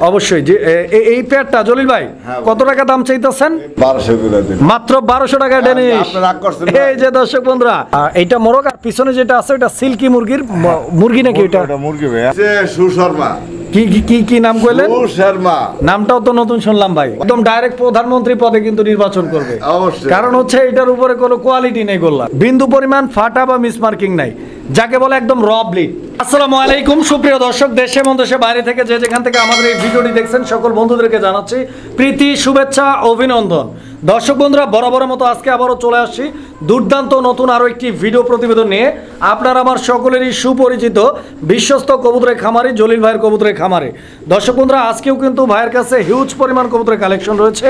অবশ্যই যে এই পেয়ারটা জলিল ভাই কত টাকা দাম চাইতেছেন? 1200 মাত্র 1200 টাকা ডেনিশ। এই যে দর্শক বন্ধুরা, এইটা মোরগ আর পিছনে যেটা আছে এটা সিল্কি মুরগির মুরগি নাকি? এটা মুরগি ভাই সুশর্মা। কি কি কি নাম কইলেন? শর্মা নামটাও তো নতুন শুনলাম ভাই। একদম ডাইরেক্ট প্রধানমন্ত্রী পদে কিন্তু নির্বাচন করবে। অবশ্যই, কারণ হচ্ছে এটার উপরে কোনো কোয়ালিটি নেই, গোল্লা বিন্দু পরিমাণ ফাটা বা মিসমার্কিং নাই, যাকে বলে একদম র ব্লিড। আসসালামু আলাইকুম সুপ্রিয় দর্শক, দেশে এবং দেশের বাইরে থেকে যে যেখান থেকে আমাদের এই ভিডিওটি দেখছেন সকল বন্ধুদেরকে জানাচ্ছি প্রীতি, শুভেচ্ছা, অভিনন্দন। দর্শক বন্ধুরা, বরাবরের মতো আজকে আবারও চলে আসছি দুর্দান্ত নতুন আরও একটি ভিডিও প্রতিবেদন নিয়ে। আপনারা আমার সকলেরই সুপরিচিত বিশ্বস্ত কবুতরের খামারি জলিল ভাইয়ের কবুতরের খামারে। দর্শক বন্ধুরা, আজকেও কিন্তু ভাইয়ের কাছে হিউজ পরিমাণ কবুতরের কালেকশন রয়েছে,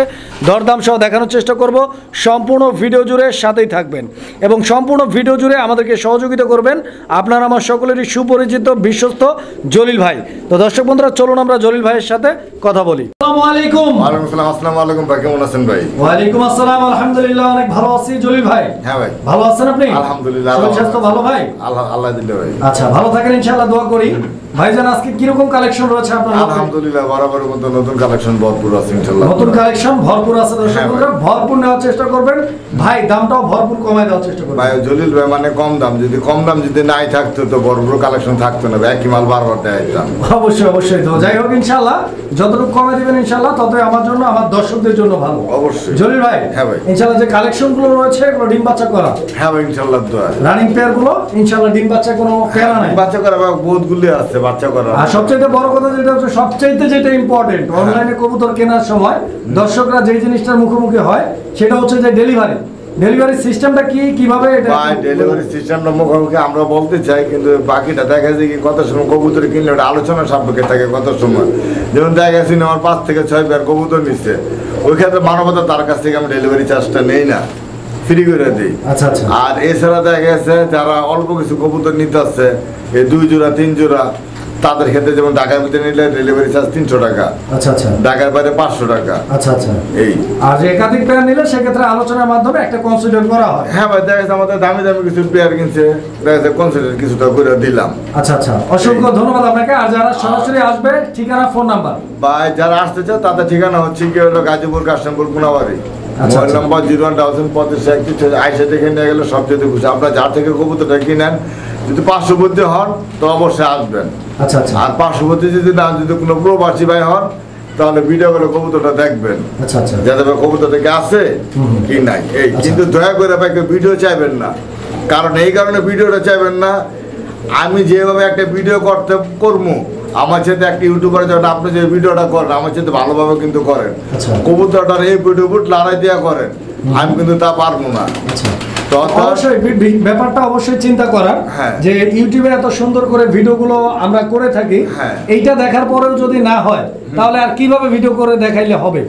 দরদাম সহ দেখানোর চেষ্টা করব। সম্পূর্ণ ভিডিও জুড়ে সাথেই থাকবেন এবং সম্পূর্ণ ভিডিও জুড়ে আমাদেরকে সহযোগিতা করবেন আপনারা আমার সকলেরই সুপরিচিত বিশ্বস্ত জলিল ভাই। তো দর্শক বন্ধুরা, চলুন আমরা জলিল ভাইয়ের সাথে কথা বলি। আসসালামু আলাইকুম। ওয়ালাইকুম আসসালাম। আসসালামু আলাইকুম ভাই, কেমন আছেন ভাই? ওয়ালাইকুম আসসালাম, আলহামদুলিল্লাহ অনেক ভালো আছি জলিল ভাই। হ্যাঁ ভাই, ভালো আছেন আপনি? আলহামদুলিল্লাহ। শরীর স্বাস্থ্য ভালো ভাই? আল্লাহ দিলে ভাই। আচ্ছা, ভালো থাকেন ইনশাআল্লাহ, দোয়া করি। ভাইজান আজকে কি রকম কালেকশন রয়েছে আপনার? আলহামদুলিল্লাহ বরাবরের মতো নতুন কালেকশন ভরপুর আছে ইনশাআল্লাহ। নতুন কালেকশন ভরপুর আছে দর্শক বন্ধুরা, ভরপুর নেওয়ার চেষ্টা করবেন ভাই, দামটাও ভরপুর কমায় দেওয়ার চেষ্টা করবেন ভাই। জলিল ভাই মানে কম দাম যদি নাই থাকতো তো ভরপুর কালেকশন থাকতো না, একই মাল বারবার দেয় দাম। অবশ্যই অবশ্যই। তো যাই হোক ইনশাআল্লাহ যতটুকু কমে দিবেন ইনশাআল্লাহ ততই আমার জন্য, আমার দর্শকদের জন্য ভালো। অবশ্যই জলিল ভাই। হ্যাঁ ভাই, ইনশাআল্লাহ যে কালেকশন গুলো রয়েছে এগুলো ডিম বাচ্চা করা? হ্যাঁ ভাই ইনশাআল্লাহ। রানিং পেয়ার গুলো ইনশাআল্লাহ ডিম বাচ্চা কোনো পেয়ার নাই? বাচ্চা করা ভাই বহুত গুলি আছে বাচ্চা করা। আর সবচেয়ে বড় কথা যেটা হচ্ছে, যেটা ইম্পর্টেন্ট অনলাইনে কবুতর কেনার সময় দর্শকরা যে জিনিসটার মুখোমুখি হয় সেটা হচ্ছে যে ডেলিভারি সিস্টেমটা কিভাবে? এটা ভাই ডেলিভারি সিস্টেমটা মুখোমুখি আমরা বলতে চাই, কিন্তু বাকিটা দেখা যায় কি কত সময় কবুতর কিনলে ওটা আলোচনা সাপেক্ষে থাকে। কত সময় যেমন দেখা গেছে আমার 5 থেকে 6 পেয়ার কবুতর নিচ্ছে, ওই ক্ষেত্রে মানবতা তার কাছ থেকে আমি ডেলিভারি চার্জটা নেই না, ফ্রি করে দিই। আচ্ছা আচ্ছা। আর এছাড়া দেখা গেছে যারা অল্প কিছু কবুতর নিতে আসছে, এই 2 জোড়া 3 জোড়া, তাদের ক্ষেত্রে যেমন ঢাকার ভিতরে নিলে ডেলিভারি চার্জ 300 টাকা। আচ্ছা আচ্ছা। ঢাকার বাইরে 500 টাকা। আচ্ছা আচ্ছা। এই আর একাধিক পেয়ার নিলে সেক্ষেত্রে আলোচনার মাধ্যমে একটা কনসিডার করা হয়। হ্যাঁ ভাই, দেখা যাচ্ছে আমাদের দামি কিছু পেয়ার কিনছে, দেখা যাচ্ছে কনসিডার কিছুটা করে দিলাম। আচ্ছা আচ্ছা, অসংখ্য ধন্যবাদ আপনাকে। আর যারা সরাসরি আসবে, ঠিকানা ফোন নাম্বার? ভাই যারা আসতে চায় তাদের ঠিকানা হচ্ছে কি হলো গাজীপুর কাশিমপুর কোনাবাড়ি, মোবাইল নম্বর 01035 আইসা দেখে নিয়ে গেলে সবচেয়ে খুশি। আপনারা যার থেকে কবুতরটা কিনেন যদি পার্শ্ববর্তী হন তো অবশ্যই আসবেন। আচ্ছা আচ্ছা। আর পার্শ্ববর্তী যদি না, যদি কোনো প্রবাসী ভাই হন তাহলে ভিডিও করে কবুতরটা দেখবেন। আচ্ছা আচ্ছা। যাতে ভাই কবুতরটা কি আছে কি নাই এই। কিন্তু দয়া করে ভাই ভিডিও চাইবেন না, কারণ এই কারণে ভিডিওটা চাইবেন না, আমি যেভাবে একটা ভিডিও করবো আমার সাথে একটা ইউটিউবার যখন আপনি যে ভিডিওটা করেন আমার সাথে ভালোভাবে কিন্তু করেন, কবুতরটার এই ভিডিও লড়াই দেওয়া করেন, আমি কিন্তু তা পারবো না। অবশ্যই ব্যাপারটা অবশ্যই চিন্তা করার যে ইউটিউবে এত সুন্দর করে ভিডিওগুলো আমরা করে থাকি, এইটা দেখার পরেও যদি না হয় তাহলে আর কিভাবে ভিডিও করে দেখাইলে হবে?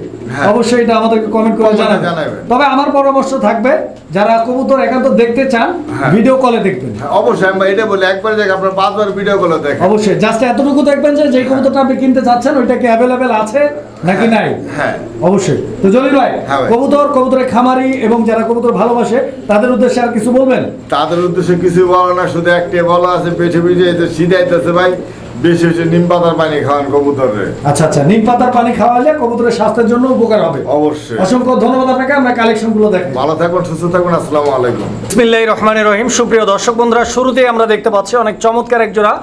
অবশ্যই এটা আমাদেরকে কমেন্ট করে জানাবেন। তবে আমার পরামর্শ থাকবে, যারা কবুতর একান্ত দেখতে চান ভিডিও কলে দেখবেন। অবশ্যই আমি এটা বলি, একবার দেখ আপনার 5 বার ভিডিও কলে দেখেন। অবশ্যই জাস্ট এতটুকু দেখবেন যে কবুতরটা আপনি কিনতে যাচ্ছেন ওইটা কি অ্যাভেলেবেল আছে নাকি নাই। হ্যাঁ অবশ্যই। তো জলিল ভাই, কবুতরের খামারি এবং যারা কবুতর ভালোবাসে তাদের উদ্দেশ্যে আর কিছু বলবেন? তাদের উদ্দেশ্যে কিছু বলো না, শুধু একটাই বলা আছে, পেছে শীতাইতেছে ভাই, বেশি বেশি নিম পাতার পানি খাওয়ান কবুতরের। আচ্ছা আচ্ছা, নিম পাতার পানি খাওয়ালে কবুতরের স্বাস্থ্যের জন্য উপকার হবে। অবশ্যই। অসংখ্য ধন্যবাদ আপনাকে। আমরা কালেকশনগুলো দেখি। ভালো থাকবেন, সুস্থ থাকবেন। আসসালামু আলাইকুম। বিসমিল্লাহির রহমানির রহিম। সুপ্রিয় দর্শক বন্ধুরা, শুরুতেই আমরা দেখতে পাচ্ছি অনেক চমৎকার এক জোড়া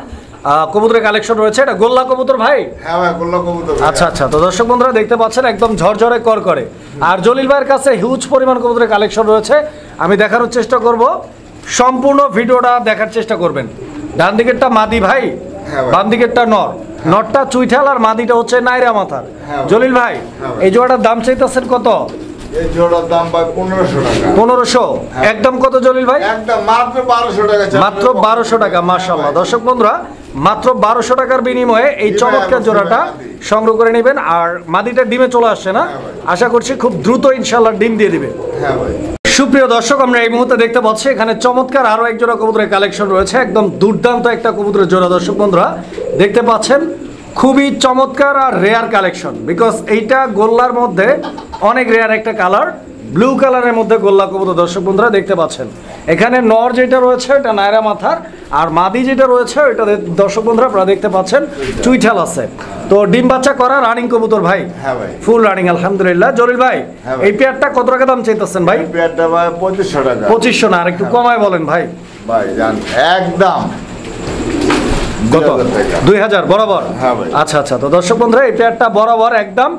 কবুতরের কালেকশন রয়েছে। এটা গোল্লা কবুতর ভাই? হ্যাঁ ভাই, গোল্লা কবুতর। আচ্ছা আচ্ছা। তো দর্শক বন্ধুরা দেখতে পাচ্ছেন একদম ঝরঝরে করে। আর জলিল ভাইয়ের কাছে হিউজ পরিমাণ কবুতরের কালেকশন রয়েছে, আমি দেখানোর চেষ্টা করব। সম্পূর্ণ ভিডিওটা দেখার চেষ্টা করবেন। ডান দিকেরটা মাদি ভাই, বাম দিকেরটা নর। নরটা চুইঠাল আর মাদিটা হচ্ছে নাইরা মাথার। জলিল ভাই, এই জোড়াটার দাম চাইতেছেন কত? এই জোড়ার দাম ভাই 1500 টাকা। 1500? একদম কত জলিল ভাই? একদম মাত্র 1200 টাকা। মাত্র 1200 টাকা। মাশাআল্লাহ। দর্শক বন্ধুরা, মাত্র 1200 টাকার বিনিময়ে এই চমৎকার জোড়াটা সংগ্রহ করে নেবেন। আর মাদিটা ডিমে চলে আসছে না, আশা করছি খুব দ্রুত ইনশাআল্লাহ ডিম দিয়ে দিবে। হ্যাঁ ভাই। সুপ্রিয় দর্শক, আমরা এই মুহূর্তে দেখতে পাচ্ছি এখানে চমৎকার আরো এক জোড়া কবুতরের কালেকশন রয়েছে, একদম দুর্দান্ত একটা কবুতরের জোড়া। দর্শক বন্ধুরা দেখতে পাচ্ছেন খুবই চমৎকার আর রেয়ার কালেকশন, বিকজ এইটা গোল্লার মধ্যে অনেক রেয়ার একটা কালার, ব্লু কালারের মধ্যে গোল্লা কবুতর দর্শক বন্ধুরা দেখতে পাচ্ছেন। এখানে নর যেটা রয়েছে এটা নায়রা মাথার, আর মাদি যেটা রয়েছে এটা দর্শক বন্ধুরা আপনারা দেখতে পাচ্ছেন চুইঠাল আছে। তো ডিম বাচ্চা করা রানিং কবুতর ভাই? হ্যাঁ ভাই, ফুল রানিং আলহামদুলিল্লাহ। জলিল ভাই হ্যাঁ ভাই। এই পেয়ারটা কত টাকা দাম চাইতেছেন ভাই? এই পেয়ারটা ভাই 2500 টাকা। 2500 না, আর একটু কমায় বলেন ভাই। ভাই জান একদম কত? 2000 টাকা। 2000 বরাবর? হ্যাঁ ভাই। আচ্ছা আচ্ছা, তো দর্শক বন্ধুরা এই পেয়ারটা বরাবর একদম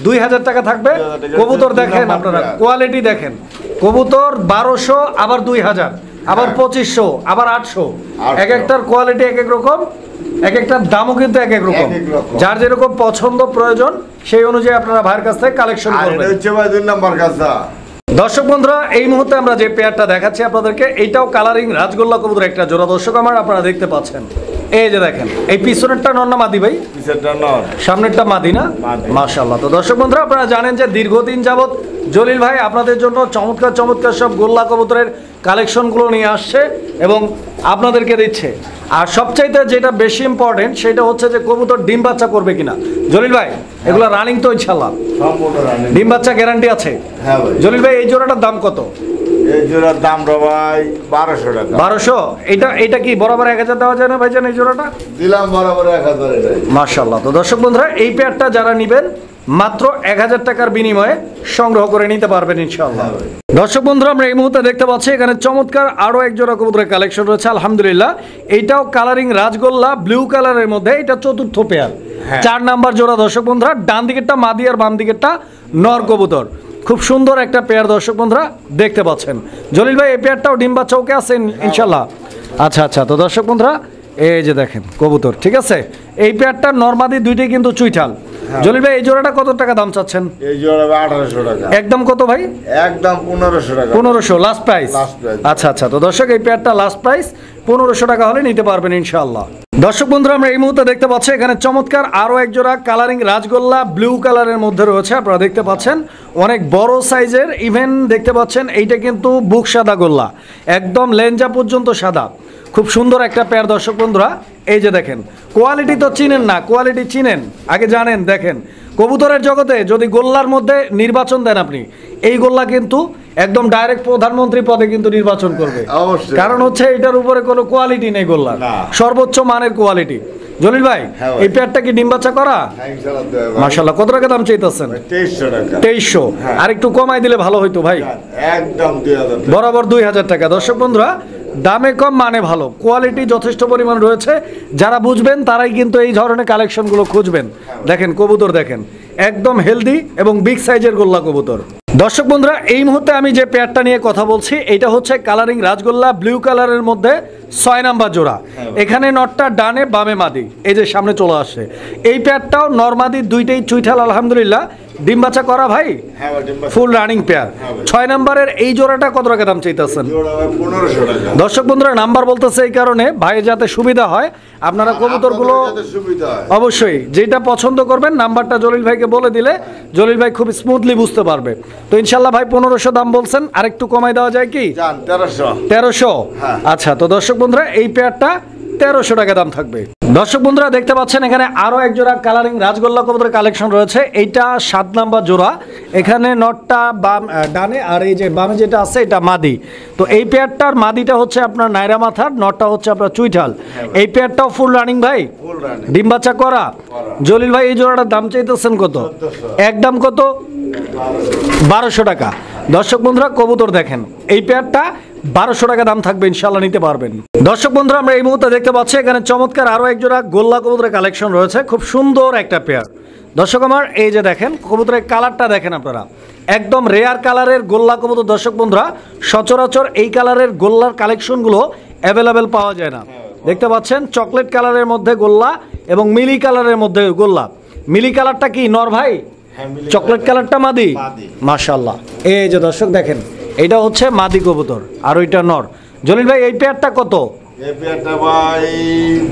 2000 টাকা থাকবে। 2000 টাকা। কবুতর দেখেন দুই আপনারা, নাম্বার কোয়ালিটি দেখেন। কবুতর 1200, আবার 2000, আবার 2500, আবার 800। এক একটার কোয়ালিটি এক এক রকম, এক একটার দামও কিন্তু এক এক রকম। এক এক রকম। যার যেরকম পছন্দ প্রয়োজন সেই অনুযায়ী আপনারা ভাইয়ের কাছ থেকে কালেকশন আর করবেন। এটা হচ্ছে ভাই 2 নাম্বার কাঁচা। দর্শক বন্ধুরা এই মুহূর্তে আমরা যে পেয়ারটা দেখাচ্ছি আপনাদেরকে, এইটাও কালারিং রাজগোল্লা কবুতর একটা জোড়া দর্শক আমার, আপনারা দেখতে পাচ্ছেন। এই যে দেখেন, এই পিছনেরটা নর না মাদি ভাই? পিছেরটা নর, সামনেরটা মাদি না? মাদি। মাশাআল্লাহ। তো দর্শক বন্ধুরা আপনারা জানেন যে দীর্ঘদিন যাবত জলিল ভাই আপনাদের জন্য চমৎকার চমৎকার সব গোল্লা কবুতরের কালেকশনগুলো নিয়ে আসছে এবং আপনাদেরকে দিচ্ছে। আর সবচাইতে যেটা বেশি ইম্পর্টেন্ট সেটা হচ্ছে যে কবুতর ডিম বাচ্চা করবে কিনা। জলিল ভাই এগুলো রানিং তো ইনশাআল্লাহ? সম্পূর্ণ রানিং। ডিম বাচ্চা গ্যারান্টি আছে? হ্যাঁ ভাই। জলিল ভাই এই জোড়াটার দাম কত? এই জোড়ার দাম রে ভাই 1200 টাকা। 1200? এটা কি বরাবর 1000 দেওয়া যায় না ভাইজান এই জোড়াটা? দিলাম বরাবর 1000 এটাই। মাশাআল্লাহ। তো দর্শক বন্ধুরা এই পেয়ারটা যারা নেবেন মাত্র 1000 টাকার বিনিময়ে সংগ্রহ করে নিতে পারবেন ইনশাআল্লাহ। দর্শক বন্ধুরা আমরা এই মুহূর্তে দেখতে পাচ্ছি এখানে চমৎকার আরো এক জোড়া কবুতরের কালেকশন রয়েছে আলহামদুলিল্লাহ। এইটাও কালারিং রাজগোল্লা ব্লু কালারের মধ্যে, এটা চতুর্থ পেয়ার, 4 নাম্বার জোড়া দর্শক বন্ধুরা। ডান দিকেরটা মাদি আর বাম দিকেরটা নর কবুতর। খুব সুন্দর একটা পেয়ার দর্শক বন্ধুরা দেখতে পাচ্ছেন। জলিল ভাই এই পেয়ারটাও ডিম বাচ্চা ওকে আছে ইনশাআল্লাহ? আচ্ছা আচ্ছা, তো দর্শক বন্ধুরা এই যে দেখেন কবুতর, ঠিক আছে। এই পেয়ারটা নরমাদি দুইটাই কিন্তু চুইঠাল। জলিল ভাই এই জোড়াটা কত টাকা দাম চাচ্ছেন? এই জোড়া 1800 টাকা। একদম কত ভাই? একদম 1500 টাকা। 1500 লাস্ট প্রাইস? Last price। আচ্ছা আচ্ছা, তো দর্শক এই পেয়ারটা লাস্ট প্রাইস 1500 টাকা হলে নিতে পারবেন ইনশাআল্লাহ। দর্শক বন্ধুরা আমরা এই মুহূর্তে দেখতে পাচ্ছি এখানে চমৎকার আরো এক জোড়া কালারিং রাজগোল্লা ব্লু কালারের মধ্যে রয়েছে, আপনারা দেখতে পাচ্ছেন অনেক বড় সাইজের। ইভেন দেখতে পাচ্ছেন এইটা কিন্তু বুক সাদা গোল্লা, একদম লেঞ্জা পর্যন্ত সাদা। খুব সুন্দর একটা পেয়ার দর্শক বন্ধুরা। এই যে দেখেন, কোয়ালিটি তো চিনেন না, কোয়ালিটি চিনেন আগে জানেন। দেখেন কবুতরের জগতে যদি গোল্লার মধ্যে নির্বাচন দেন আপনি, এই গোল্লা কিন্তু একদম ডাইরেক্ট প্রধানমন্ত্রী পদে কিন্তু নির্বাচন করবে। অবশ্যই। কারণ হচ্ছে এটার উপরে কোনো কোয়ালিটি নেই গোল্লার, না। সর্বোচ্চ মানের কোয়ালিটি। জলিল ভাই হ্যাঁ ভাই। এই পেয়ারটা কি ডিম বাচ্চা করা? হ্যাঁ, ইনশাআল্লাহ দেব ভাই। মাশাআল্লাহ। কত টাকা দাম চাইতেছেন? 2300 টাকা। 2300? হ্যাঁ। আর একটু কমাই দিলে ভালো হইতো ভাই। একদম 2000 টাকা। বরাবর 2000 টাকা। দর্শক বন্ধুরা দামে কম মানে ভালো, কোয়ালিটি যথেষ্ট পরিমাণ রয়েছে। যারা বুঝবেন তারাই কিন্তু এই ধরনের কালেকশনগুলো খুঁজবেন। দেখেন কবুতর দেখেন, একদম হেলদি এবং বিগ সাইজের গোল্লা কবুতর। দর্শক বন্ধুরা এই মুহূর্তে আমি যে পেয়ারটা নিয়ে কথা বলছি এটা হচ্ছে কালারিং রাজগোল্লা ব্লু কালারের মধ্যে 6 নাম্বার জোড়া। এখানে নটটা ডানে বামে মাদি, এই যে সামনে চলে আসছে। এই পেয়ারটাও নরমাদি দুইটাই চুইঠাল আলহামদুলিল্লাহ। ডিম বাচ্চা করা ভাই? হ্যাঁ ভাই, ডিম বাচ্চা। Full running pair. হ্যাঁ ভাই। 6 নাম্বারের এই জোড়াটা কত টাকা দাম চাইতেছেন? জোড়া ভাই 1500 টাকা। দর্শক বন্ধুরা নাম্বার বলতেছে এই কারণে ভাই যাতে সুবিধা হয়, আপনারা কবুতরগুলো আপনাদের যাতে সুবিধা হয়। অবশ্যই যেটা পছন্দ করবেন নাম্বারটা জলিল ভাইকে বলে দিলে জলিল ভাই খুব স্মুথলি বুঝতে পারবে। তো ইনশাল্লাহ ভাই 1500 দাম বলছেন, আর একটু কমাই দেওয়া যায় কি? জান 1300। 1300? হ্যাঁ। আচ্ছা, তো দর্শক বন্ধুরা এই পেয়ারটা 1300 টাকা দাম থাকবে। দর্শক বন্ধুরা দেখতে পাচ্ছেন এখানে আরো এক জোড়া কালারিং রাজগোল্লা কবুতরের কালেকশন রয়েছে। এইটা 7 নাম্বার জোড়া। এখানে নটটা বাম ডানে আর এই যে বামে যেটা আছে এটা মাদি। তো এই পেয়ারটার মাদিটা হচ্ছে আপনার নায়রা মাথার, নটটা হচ্ছে আপনার চুইঠাল। এই পেয়ারটাও ফুল রানিং ভাই? Full running. ডিম বাচ্চা করা? জলিল ভাই এই জোড়াটার দাম চাইতেছেন কত? 1400। একদম কত? 1200 টাকা। দর্শক বন্ধুরা কবুতর দেখেন, এই পেয়ারটা 1200 টাকা দাম থাকবে, ইনশাল্লাহ নিতে পারবেন। দর্শক বন্ধুরা আমরা এই মুহূর্তে দেখতে পাচ্ছি এখানে চমৎকার আরো এক জোড়া গোল্লা কবুতরের কালেকশন রয়েছে, খুব সুন্দর একটা পেয়ার। দর্শক আমার এই যে দেখেন কবুতরের কালারটা দেখেন আপনারা, একদম রেয়ার কালারের গোল্লা কবুতর। দর্শক বন্ধুরা সচরাচর এই কালারের গোল্লার কালেকশনগুলো অ্যাভেলেবেল পাওয়া যায় না। দেখতে পাচ্ছেন চকলেট কালারের মধ্যে গোল্লা এবং মিলি কালারের মধ্যে গোল্লা। মিলি কালারটা কি নর ভাই? চকলেট কালারটা মাদি? মাশাআল্লাহ। এই যে দর্শক দেখেন এইটা হচ্ছে মাদি কবুতর আর ওইটা নর। জলিল ভাই এই পেয়ারটা কত? এই পেয়ারটা ভাই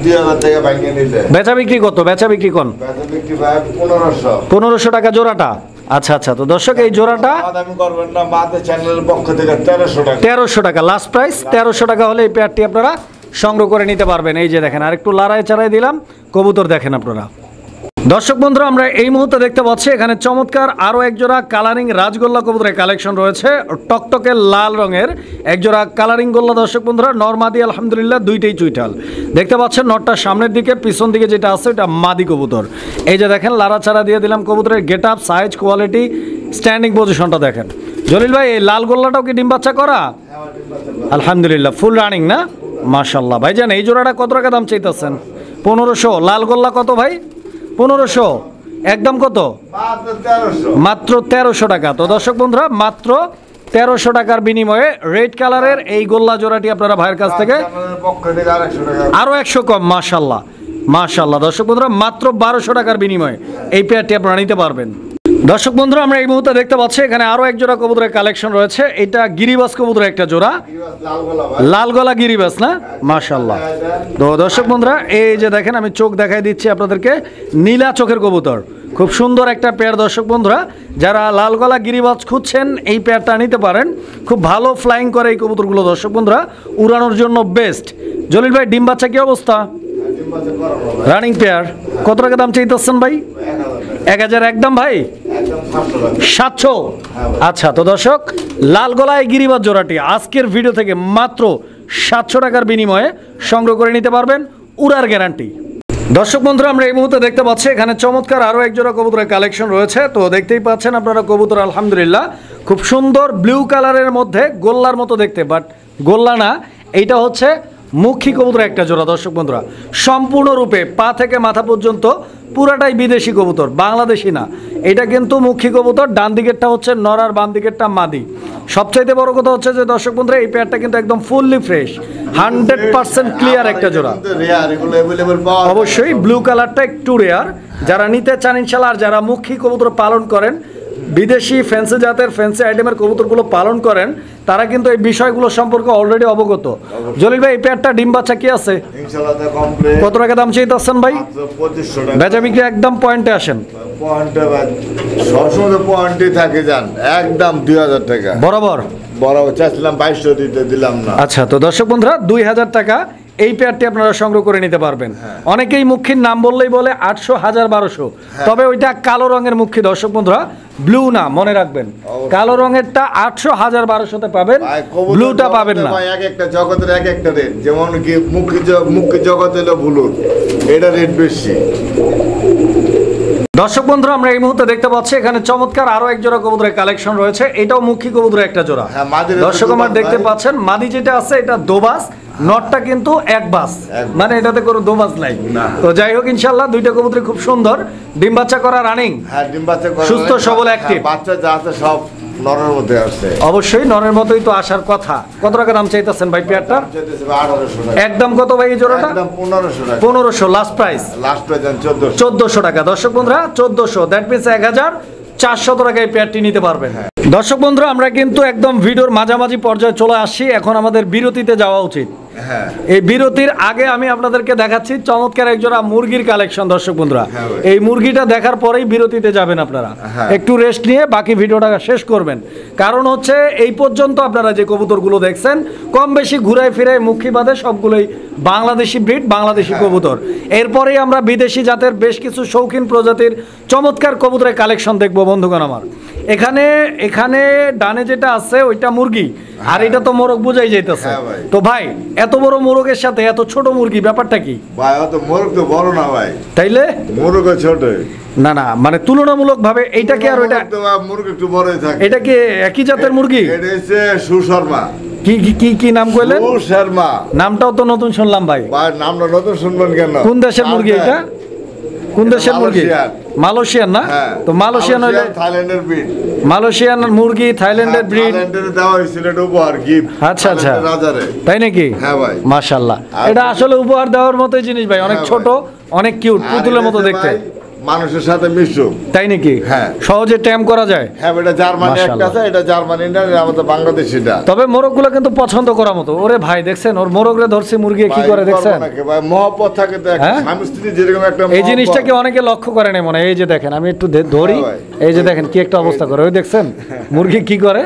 2000 টাকা ভাঙিয়ে নিলে। বেচা বিক্রি কত? বেচা বিক্রি কোন? বেচা বিক্রি ভাই 1500। 1500 টাকা জোড়াটা? আচ্ছা আচ্ছা, তো দর্শক এই জোড়াটা দামি করবেন না, মাতে চ্যানেলের পক্ষ থেকে 1300 টাকা। 1300 টাকা লাস্ট প্রাইস। 1300 টাকা হলে এই পেয়ারটি আপনারা সংগ্রহ করে নিতে পারবেন। এই যে দেখেন আর একটু লাড়াই চাড়াই দিলাম, কবুতর দেখেন আপনারা। দর্শক বন্ধুরা, আমরা এই মুহূর্তে দেখতে পাচ্ছি এখানে চমৎকার আরো একজোড়া কালারিং রাজগোল্লা কবুতরের কালেকশন রয়েছে। টকটকে লাল রঙের একজোড়া কালারিং গোল্লা। দর্শক বন্ধুরা, নরমাদি আলহামদুলিল্লাহ দুইটাই চুইঠাল দেখতে পাচ্ছেন। নটটা সামনের দিকে, পিছন দিকে যেটা আছে এটা মাদি কবুতর। এই যে দেখেন লাড়াচাড়া দিয়ে দিলাম কবুতরের get up, size, quality, standing পজিশনটা দেখেন। জলিল ভাই, এই লাল গোল্লাটাও কি ডিম বাচ্চা করা? আলহামদুলিল্লাহ ফুল রানিং না? মাশাল্লাহ ভাইজান, এই জোড়াটা কত টাকা দাম চাইতেছেন? 1500। লাল গোল্লা কত ভাই? 1500। একদম কত? মাত্র 1300 টাকা। তো দর্শক বন্ধুরা, মাত্র 1300 টাকার বিনিময়ে রেড কালারের এই গোল্লা জোড়াটি আপনারা ভাইয়ের কাছ থেকে আরো 100 কম। মাশাল্লাহ মাশাল্লাহ। দর্শক বন্ধুরা, মাত্র 1200 টাকার বিনিময়ে এই পেয়ারটি আপনারা নিতে পারবেন। দর্শক বন্ধুরা, আমরা এই মুহূর্তে দেখতে পাচ্ছি এখানে আরো এক জোড়া কবুতরের কালেকশন রয়েছে। এটা গিরিবাস কবুতরের একটা জোড়া, লাল গলা গিরিবাস না? মাশাল্লাহ। তো দর্শক বন্ধুরা, এই যে দেখেন আমি চোখ দেখাই দিচ্ছি আপনাদেরকে, নীলা চোখের কবুতর, খুব সুন্দর একটা পেয়ার। দর্শক বন্ধুরা, যারা লাল গলা গিরিবাস খুঁজছেন এই পেয়ারটা নিতে পারেন। খুব ভালো ফ্লাইং করে এই কবুতরগুলো দর্শক বন্ধুরা, উড়ানোর জন্য বেস্ট। জলিল ভাই, ডিম বাচ্চা কি অবস্থা? Running pair. কত টাকা দাম চাইতেছেন ভাই? 1000 একদম ভাই? 700। আচ্ছা, তো দর্শক, লাল গলায় গিরিবাজ জোড়াটি আজকের ভিডিও থেকে মাত্র 700 টাকার বিনিময়ে সংগ্রহ করে নিতে পারবেন, উড়ার গ্যারান্টি। দর্শক বন্ধুরা, আমরা এই মুহূর্তে দেখতে পাচ্ছি এখানে চমৎকার আরো এক জোড়া কবুতরের কালেকশন রয়েছে। তো দেখতেই পাচ্ছেন আপনারা কবুতর আলহামদুলিল্লাহ খুব সুন্দর ব্লু কালারের মধ্যে, গোল্লার মতো দেখতে, বাট গোল্লা না, এইটা হচ্ছে মুখী কবুতর একটা জোড়া। দর্শক বন্ধুরা, সম্পূর্ণরূপে পা থেকে মাথা পর্যন্ত পুরাটাই বিদেশি কবুতর, বাংলাদেশি না। এটা কিন্তু মুখী কবুতর। ডান দিকেরটা হচ্ছে নর আর বাম দিকেরটা মাদি। সবচাইতে বড় কথা হচ্ছে যে দর্শক বন্ধুরা, এই পেয়ারটা কিন্তু একদম ফুললি ফ্রেশ, 100% ক্লিয়ার একটা জোড়া। অবশ্যই ব্লু কালারটা একটু রেয়ার। যারা নিতে চান ইনশাআল্লাহ, আর যারা মুখী কবুতর পালন করেন, বিদেশি ফ্যান্সি জাতের ফ্যান্সি আইটেমের কবুতরগুলো পালন করেন, তারা কিন্তু এই বিষয়গুলো সম্পর্কে অলরেডি অবগত। জলিল ভাই, এই পেয়ারটা ডিম বাচ্চা কি আছে? কত টাকা দাম চাইতেছেন ভাই? বেচা বিক্রি একদম পয়েন্টে আসেন। পয়েন্টে থাকে যান, একদম 2000 টাকা বরাবর চাইছিলাম, 2200 দিতে দিলাম না। আচ্ছা, তো দর্শক বন্ধুরা, 2000 টাকা এই পেয়ারটি আপনারা সংগ্রহ করে নিতে পারবেন। অনেকেই মুখীর নাম বললেই বলে 800, 1000, 1200, তবে ওইটা কালো রঙের মুখী। দর্শক বন্ধুরা, ব্লু না, মনে রাখবেন, কালো রঙেরটা 800, 1000, 1200-তে পাবেন, ব্লুটা পাবেন না। এক একটা জগতের এক একটা রেট, যেমন কি মুখী জগৎ হলো ব্লু, এটা রেট বেশি। দর্শক বন্ধুরা, আমরা এই মুহূর্তে দেখতে পাচ্ছি এখানে চমৎকার আরো এক জোড়া কবুতরের কালেকশন রয়েছে। এটাও মুখী কবুতরের একটা জোড়া। দর্শক আমার দেখতে পাচ্ছেন, মাদি যেটা আছে এটা দোবাস, নটটা কিন্তু এক বাস, মানে এটাতে কোনো দোবাস নাই। তো যাই হোক, ইনশাআল্লাহ দুইটা কবুতর খুব সুন্দর, ডিম বাচ্চা করা রানিং, ডিম বাচ্চা করা সুস্থ সবল অ্যাক্টিভ। বাচ্চা যা আছে সব নরের মধ্যে আছে। অবশ্যই নরের মতোই তো আসার কথা। কত টাকা দাম চাইতেছেন ভাই পেয়ারটা? 1800 টাকা। একদম কত ভাই এই জোড়াটা? একদম 1500 টাকা। 1500 লাস্ট প্রাইস? লাস্ট প্রাইস 1400 টাকা। দর্শক বন্ধুরা, 1400, দ্যাট মিন্স 1400 টাকায় এই পেয়ারটি নিতে পারবেন। দর্শক বন্ধুরা, আমরা কিন্তু একদম ভিডিওর মাঝামাঝি পর্যায়ে চলে আসছি। এখন আমাদের বিরতিতে যাওয়া উচিত। এই বিরতির আগে আমি আপনাদেরকে দেখাচ্ছি চমৎকার একজোড়া মুরগির কালেকশন। দর্শক বন্ধুরা, এই মুরগিটা দেখার পরেই বিরতিতে যাবেন আপনারা। একটু রেস্ট নিয়ে বাকি ভিডিওটা শেষ করবেন। কারণ হচ্ছে এই পর্যন্ত আপনারা যে কবুতরগুলো দেখছেন, কম বেশি ঘুরায় ফিরায় মুখী বাদে সবগুলোই বাংলাদেশি ব্রিড, বাংলাদেশি কবুতর। এরপরেই আমরা বিদেশি জাতের বেশ কিছু শৌখিন প্রজাতির চমৎকার কবুতরের কালেকশন দেখবো বন্ধুগণ আমার। এখানে ডানে যেটা আছে ওইটা মুরগি, আর এটা তো মোরগ বোঝাই যাইতেছে। তো ভাই, এত বড় মোরগের সাথে এত ছোট মুরগি, ব্যাপারটা কি ভাই? অত মোরগ তো বড় না ভাই। তাইলে মোরগ ছোট না, না, মানে তুলনামূলক ভাবে এইটা কি আর ওইটা মুরগ একটু বড়ই থাকে। এটা কি একই জাতের মুরগি? এটা হচ্ছে সুশর্মা। কি কি কি নাম কইলেন? সুশর্মা। নামটাও তো নতুন শুনলাম ভাই। ভাই, নামটা নতুন শুনবেন কেন? কোন দেশের মুরগি এটা? কোন দেশের মুরগি? মালয়েশিয়ান না? তো মালয়েশিয়ান হইলো থাইল্যান্ডের ব্রিড। মালয়েশিয়ান মুরগি, থাইল্যান্ডের ব্রিড। থাইল্যান্ডের দেওয়া হয়েছিল এটা উপহার, গিফট। আচ্ছা আচ্ছা, তাই নাকি? হ্যাঁ ভাই, মাশাআল্লাহ। এটা আসলে উপহার দেওয়ার মতোই জিনিস ভাই, অনেক ছোট, অনেক কিউট, পুতুলের মতো দেখতে। মানুষের সাথে মিশুক, তাই নাকি? হ্যাঁ, সহজে ট্যাম করা যায়। হ্যাঁ, এটা জার্মানি একটা আছে, এটা জার্মানি না, আমাদের বাংলাদেশিটা। তবে মোরগগুলো কিন্তু পছন্দ করার মতো। ওরে ভাই, দেখছেন ওর মোরগরে ধরছে মুরগি কি করে, দেখছেন? ভাই, মহব্বত থাকে তো, স্বামী স্ত্রী যেরকম একটা এই জিনিসটা কি অনেকে লক্ষ্য করে না মনে? এই যে দেখেন, আমি একটু ধরি, এই যে দেখেন কি একটা অবস্থা করে, ওই দেখছেন মুরগি কি করে।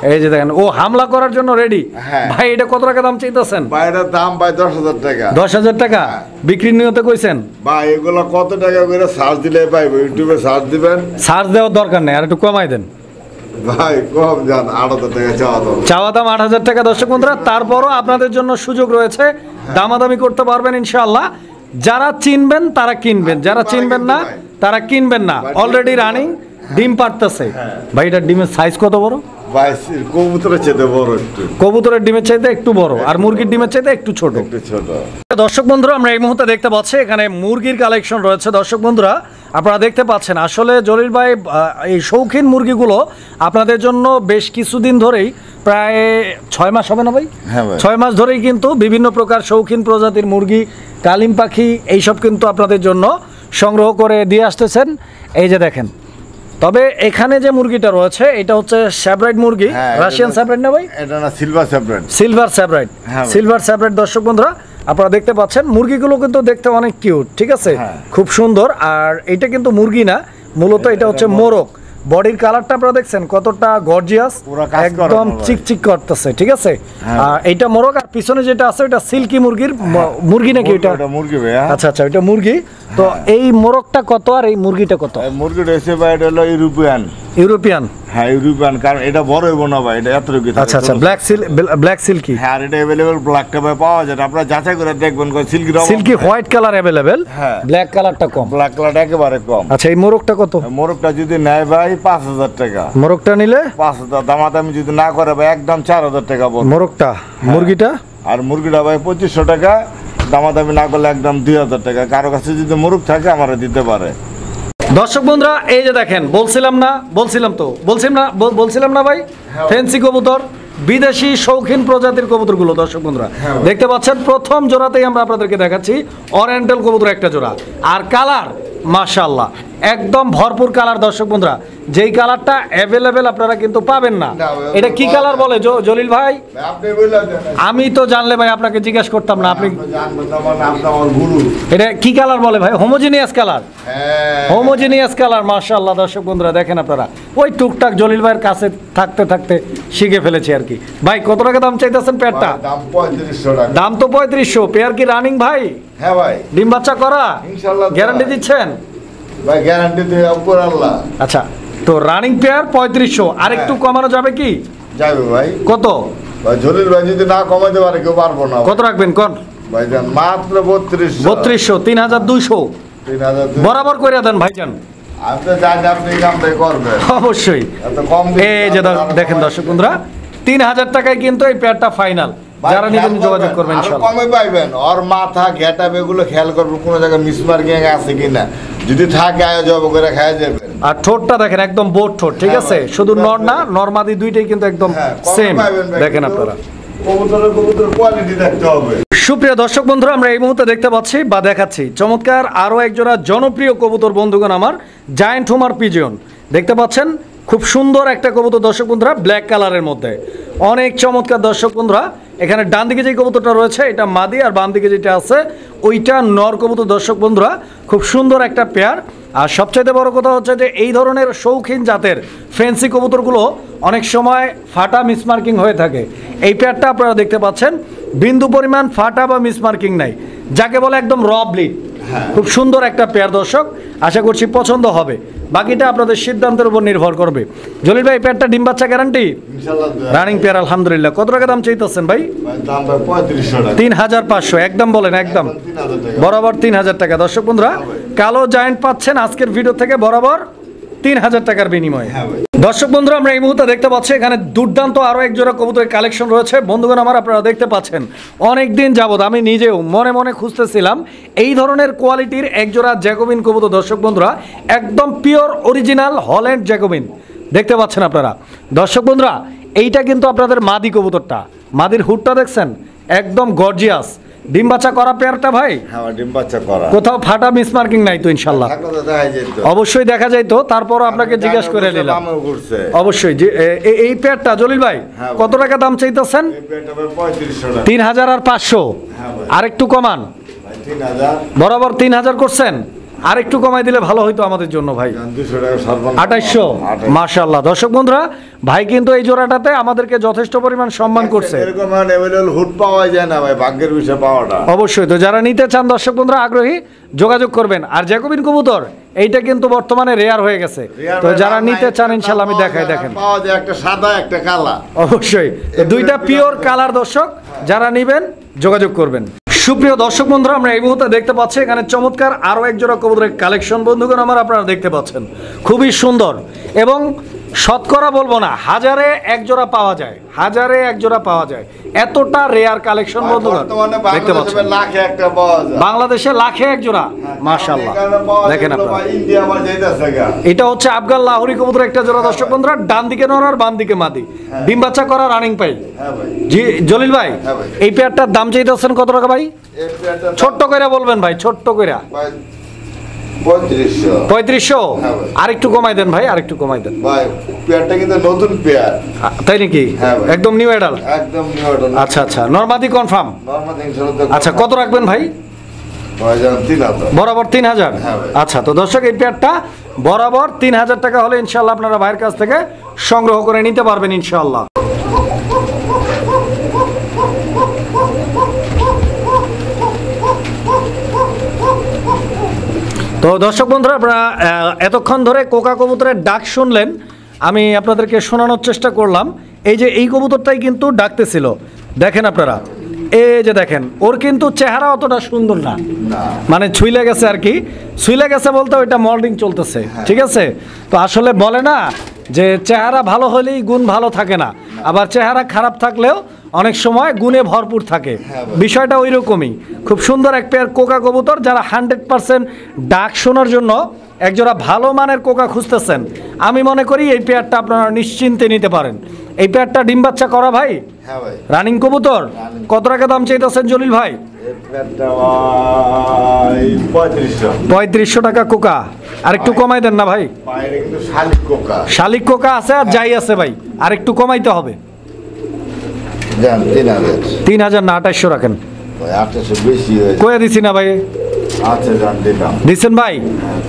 এই যে দেখেন ও হামলা করার জন্য রেডি। হ্যাঁ। ভাই এটা কত টাকা দাম চাইতেছেন? বাইরের দাম ভাই 10,000 টাকা। 10,000 টাকা বিক্রির নিয়তে কইছেন? ভাই এগুলো কত টাকা করে সার্চ দিলে পাইবো, ইউটিউবে সার্চ দিবেন। সার্চ দেওয়ার দরকার নেই, আর একটু কমাই দেন ভাই কম জান, 8,000 টাকা চাওয়া দাম 8,000 টাকা। দর্শক বন্ধুরা তারপরও আপনাদের জন্য সুযোগ রয়েছে, দামাদামি করতে পারবেন ইনশাআল্লাহ। যারা চিনবেন তারা কিনবেন, যারা চিনবেন না তারা কিনবেন না। অলরেডি রানিং ডিম পারতেছে। ভাই এটা ডিমের সাইজ কত বড়? ভাই কবুতরের চেয়ে বড় একটু, কবুতরের ডিমের চাইতে একটু বড়, আর মুরগির ডিমের চাইতে একটু ছোট। একটু ছোট। দর্শক বন্ধুরা আমরা এই মুহূর্তে দেখতে পাচ্ছি এখানে মুরগির কালেকশন রয়েছে। দর্শক বন্ধুরা আপনারা দেখতে পাচ্ছেন আসলে জলিল ভাই এই শৌখিন মুরগিগুলো আপনাদের জন্য বেশ কিছুদিন ধরেই, প্রায় 6 মাস হবে না ভাই? হ্যাঁ ভাই। 6 মাস ধরেই কিন্তু বিভিন্ন প্রকার শৌখিন প্রজাতির মুরগি, কালিম পাখি এইসব কিন্তু আপনাদের জন্য সংগ্রহ করে দিয়ে আসতেছেন। এই যে দেখেন, তবে এখানে যে মুরগিটা রয়েছে এটা হচ্ছে স্যাব্রাইট মুরগি, রাশিয়ান স্যাব্রাইট না ভাই? এটা না সিলভার স্যাব্রাইট। সিলভার স্যাব্রাইট, হ্যাঁ ভাই। Silver Sebright. দর্শক বন্ধুরা আপনারা দেখতে পাচ্ছেন মুরগিগুলো কিন্তু দেখতে অনেক কিউট, ঠিক আছে, হ্যাঁ। খুব সুন্দর। আর এটা কিন্তু মুরগি না, মূলত এটা হচ্ছে মোরগ। বডির কালারটা আপনারা দেখছেন কতটা গর্জিয়াস, পুরো কাজ করা একদম মোরগ। চিকচিক করতেছে, ঠিক আছে। হ্যাঁ। এইটা মোরগ, আর পিছনে যেটা আছে ওটা সিল্কি মুরগির মুরগি নাকি ওটা? এটা মুরগি ভাই। আচ্ছা আচ্ছা, ওইটা মুরগি। তো এই মোরগটা কত আর এই মুরগিটা কত? মুরগিটা এসে ভাই এটা হলো ইউরোপিয়ান। ইউরোপিয়ান? হ্যাঁ ইউরোপিয়ান, কারণ এটা বড় হইব না ভাই, এটা এতটুকু থাকে। আচ্ছা আচ্ছা, ব্ল্যাক সিল্কি। হ্যাঁ, আর এটা अवेलेबल ব্ল্যাকটা ভাই পাওয়া যায়, আপনারা যাচাই করে দেখবেন। Silky silky white colour available, হ্যাঁ। ব্ল্যাক কালারটা কম। ব্ল্যাক কালারটা একেবারে কম। আচ্ছা, এই মোরগটা কত? মোরগটা যদি নেয় ভাই 5,000 টাকা। মোরগটা নিলে 5,000, দামাদামি যদি না করে ভাই একদম 4,000 টাকা বল। মোরগটা, মুরগিটা? আর মুরগিটা ভাই 2,500 টাকা, দামাদামি না করলে একদম 2,000 টাকা। কারো কাছে যদি মুরগ থাকে আমারে দিতে পারে। দর্শক বন্ধুরা এই যে দেখেন, বলছিলাম না ভাই, ফ্যান্সি কবুতর, বিদেশি শৌখিন প্রজাতির কবুতরগুলো। দর্শক বন্ধুরা দেখতে পাচ্ছেন প্রথম জোড়াতেই আমরা আপনাদেরকে দেখাচ্ছি অরিয়েন্টাল কবুতর একটা জোড়া, আর কালার মাশাআল্লাহ একদম ভরপুর কালার। দর্শক বন্ধুরা যেই কালারটা অ্যাভেলেবেল আপনারা কিন্তু পাবেন না। এটা কি কালার বলে জলিল ভাই? আপনি বললেন আমি তো জানলে ভাই আপনাকে জিজ্ঞেস করতাম না, আপনি জানবেন না, মানে আপনি আমার গুরু। এটা কি কালার বলে ভাই? Homogeneous colour. হ্যাঁ, হোমোজিনিয়াস কালার মাশাআল্লাহ। দর্শক বন্ধুরা দেখেন আপনারা, ওই টুকটাক জলিল ভাইয়ের কাছে থাকতে থাকতে শিখে ফেলেছি আর কি। ভাই কত টাকা দাম চাইতেছেন পেয়ারটা? দাম 3500 টাকা। দাম তো 3500। পেয়ার কি রানিং ভাই? হ্যাঁ ভাই, ডিম বাচ্চা করা? ইনশাআল্লাহ। গ্যারান্টি দিচ্ছেন? ভাই গ্যারান্টি দিয়ে উপর আল্লাহ। আচ্ছা, তো রানিং পেয়ার 3500, আর একটু কমানো যাবে কি? যাবে ভাই। কত? ভাই জলিল ভাই যদি না কমাইতে পারে কেউ পারবো না। কত রাখবেন কোন? ভাই জান মাত্র 3200। 3200, 3200 3200 বরাবর করে দেন ভাইজান। আপনি জানেন আপনি কামটাই করবেন অবশ্যই। এত কম এই যে দেখেন দর্শক বন্ধুরা, 3000 টাকায় কিন্তু এই পেয়ারটা ফাইনাল। যারা নেবেন যোগাযোগ করবেন আরো ইনশাআল্লাহ। কমে পাইবেন। ওর মাথা গেটআপ এগুলো খেয়াল করবেন, কোনো জায়গায় মিসমার্কিং আছে কিনা। যদি থাকে আয় জব করে খাওয়া যাবে। আর ঠোঁটটা দেখেন একদম বোট ঠোঁট, ঠিক হ্যাঁ আছে। ভাই। শুধু নর না, নরমাদি দুইটাই কিন্তু একদম হ্যাঁ, কমে সেম। পাইবেন ভাই, দেখেন কিন্তু আপনারা। কবুতরের কোয়ালিটি দেখতে হবে। সুপ্রিয় দর্শক বন্ধুরা আমরা এই মুহূর্তে দেখতে পাচ্ছি বা দেখাচ্ছি চমৎকার আরো একজোড়া জনপ্রিয় কবুতর বন্ধুগণ আমার, জায়ান্ট হোমার পিজিয়ন। দেখতে পাচ্ছেন খুব সুন্দর একটা কবুতর দর্শক বন্ধুরা, ব্ল্যাক কালারের মধ্যে অনেক চমৎকার। দর্শক বন্ধুরা এখানে ডান দিকে যে কবুতরটা রয়েছে এটা মাদি, আর বাম দিকে যেটা আছে ওইটা নর কবুতর। দর্শক বন্ধুরা খুব সুন্দর একটা পেয়ার। আর সবচাইতে বড় কথা হচ্ছে যে এই ধরনের শৌখিন জাতের ফ্যান্সি কবুতরগুলো অনেক সময় ফাটা মিসমার্কিং হয়ে থাকে। এই পেয়ারটা আপনারা দেখতে পাচ্ছেন বিন্দু পরিমাণ ফাটা বা মিসমার্কিং নাই, যাকে বলে একদম র ব্লিড। খুব সুন্দর একটা পেয়ার দর্শক, আশা করছি পছন্দ হবে। বাকিটা আপনাদের সিদ্ধান্তের উপর নির্ভর করবে। জলিল ভাই পেয়ারটা ডিম বাচ্চা গ্যারান্টি? ইনশাআল্লাহ। রানিং পেয়ার আলহামদুলিল্লাহ। কত টাকা দাম চাইতেছেন ভাই? ভাই দাম ভাই 3500 টাকা। 3500 একদম বলেন, একদম 3000 টাকা। বরাবর 3000 টাকা। দর্শক বন্ধুরা কালো জায়ান্ট পাচ্ছেন আজকের ভিডিও থেকে বরাবর 3000 টাকার বিনিময়ে। হ্যাঁ ভাই। দর্শক বন্ধুরা আমরা এই মুহূর্তে দেখতে পাচ্ছি এখানে দুর্দান্ত আরো এক জোড়া কবুতরের কালেকশন রয়েছে বন্ধুগণ আমার। আপনারা দেখতে পাচ্ছেন অনেক দিন যাবত আমি নিজেও মনে মনে খুঁজতেছিলাম এই ধরনের কোয়ালিটির এক জোড়া জ্যাকোবিন কবুতর। দর্শক বন্ধুরা একদম পিওর অরিজিনাল হল্যান্ড জ্যাকোবিন দেখতে পাচ্ছেন আপনারা। দর্শক বন্ধুরা এইটা কিন্তু আপনাদের মাদি কবুতরটা, মাদির হুডটা দেখছেন একদম গর্জিয়াস। ডিম বাচ্চা করা পেয়ারটা ভাই? হ্যাঁ ডিম বাচ্চা করা। কোথাও ফাটা মিসমার্কিং নাই তো ইনশাল্লাহ? থাকলে তো দেখাই যেত। অবশ্যই দেখা যায় তো, তারপরও আপনাকে জিজ্ঞেস করে নিলাম। দামও করছে। অবশ্যই যে এই পেয়ারটা জলিল ভাই হ্যাঁ কত টাকা দাম চাইতেছেন? এই পেয়ারটা ভাই 3500 টাকা। 3000 আর 500, হ্যাঁ ভাই। আর একটু কমান। ভাই 3000। বরাবর 3000 করছেন। আর একটু কমাই দিলে ভালো হইতো আমাদের জন্য ভাই। 200 টাকা সর্বনিম্ন। 2800 মাশাআল্লাহ। দর্শক বন্ধুরা, ভাই কিন্তু এই জোড়াটাতে আমাদেরকে যথেষ্ট পরিমাণ সম্মান করছে। এরকম অ্যাভেলেবল হুড পাওয়া যায় না ভাই, ভাগ্যের বিষয় পাওয়াটা। অবশ্যই। তো যারা নিতে চান দর্শক বন্ধুরা আগ্রহী যোগাযোগ করবেন। আর জ্যাকোবিন কবুতর এইটা কিন্তু বর্তমানে রেয়ার হয়ে গেছে, তো যারা নিতে চান ইনশাআল্লাহ আমি দেখাই, দেখেন পাওয়া যায় একটা সাদা একটা কালা। অবশ্যই। তো দুইটা পিওর কালার দর্শক, যারা নিবেন যোগাযোগ করবেন। সুপ্রিয় দর্শক বন্ধুরা, আমরা এই মুহূর্তে দেখতে পাচ্ছি এখানে চমৎকার আরো এক জোড়া কবুতরের কালেকশন বন্ধুগণ আমার, আপনারা দেখতে পাচ্ছেন খুবই সুন্দর এবং শতকরা বলবো না, হাজারে এক জোড়া পাওয়া যায়, হাজারে এক জোড়া পাওয়া যায়, এতটা রেয়ার কালেকশন বন্ধুগণ দেখতে পাচ্ছেন। লাখে একটা পাওয়া যায়, বাংলাদেশে লাখে এক জোড়া। মাশাআল্লাহ, দেখেন আপনারা, ইন্ডিয়া আমার যাইতাছে গা। এটা হচ্ছে আফগান লাহোরি কবুতর একটা জোড়া দর্শক বন্ধুরা, ডান দিকে নর আর বাম দিকে মাদি, ডিম বাচ্চা করা রানিং পাই। হ্যাঁ ভাই। জি জলিল ভাই, হ্যাঁ ভাই। এই পেয়ারটার দাম চাইতেছেন কত টাকা ভাই? এই পেয়ারটার ছোট্ট কইরা বলবেন ভাই, ছোট্ট কইরা। ভাই 3500। 3500? হ্যাঁ ভাই। আরেকটু কমাই দেন ভাই, আরেকটু কমাই দেন ভাই পেয়ারটা কিন্তু নতুন পেয়ার। তাই নাকি? হ্যাঁ ভাই। একদম নিউ অ্যাডাল? একদম নিউ অর্ডার। আচ্ছা আচ্ছা, নরমাদি কনফার্ম? নরমাল 300। আচ্ছা, কত রাখবেন ভাই? ভাই জান 3000। বরাবর 3000? হ্যাঁ ভাই। আচ্ছা, তো দর্শক এই পেয়ারটা বরাবর 3000 টাকা হলে ইনশাআল্লাহ আপনারা ভাইয়ের কাছ থেকে সংগ্রহ করে নিতে পারবেন ইনশাআল্লাহ। তো দর্শক বন্ধুরা, আপনারা এতক্ষণ ধরে কোকা কবুতরের ডাক শুনলেন, আমি আপনাদেরকে শোনানোর চেষ্টা করলাম। এই যে এই কবুতরটাই কিন্তু ডাকতেছিল, দেখেন আপনারা, এই যে দেখেন, ওর কিন্তু চেহারা অতটা সুন্দর না, মানে ছুইলে গেছে আর কি, ছুইলে গেছে বলতে ওইটা মল্ডিং চলতেছে, ঠিক আছে? তো আসলে বলে না যে চেহারা ভালো হলেই গুণ ভালো থাকে না, আবার চেহারা খারাপ থাকলেও অনেক সময় গুণে ভরপুর থাকে, বিষয়টা ওই রকমই। খুব সুন্দর এক পেয়ার কোকা কবুতর, যারা 100% ডাক শোনার জন্য একজোড়া ভালো মানের কোকা খুঁজতেছেন, আমি মনে করি এই পেয়ারটা আপনারা নিশ্চিন্তে নিতে পারেন। এই পেয়ারটা ডিম বাচ্চা করা ভাই, হ্যাঁ ভাই। রানিং কবুতর, কত টাকা দাম চাইতেছেন জলিল ভাই? এই পেয়ারটা ভাই 3500। 3500 টাকা কোকা, আর একটু কমাই দেন না ভাই? বাইরে কিন্তু শালিক কোকা। শালিক কোকা আছে আর যাই আছে ভাই, আর একটু কমাইতে হবে। জান 3000। 3000 না, 2800 রাখেন। ভাই 800 বেশি হয়েছে। কয়ে দিছি না ভাই? আচ্ছা জান দিলাম। দিচ্ছেন ভাই?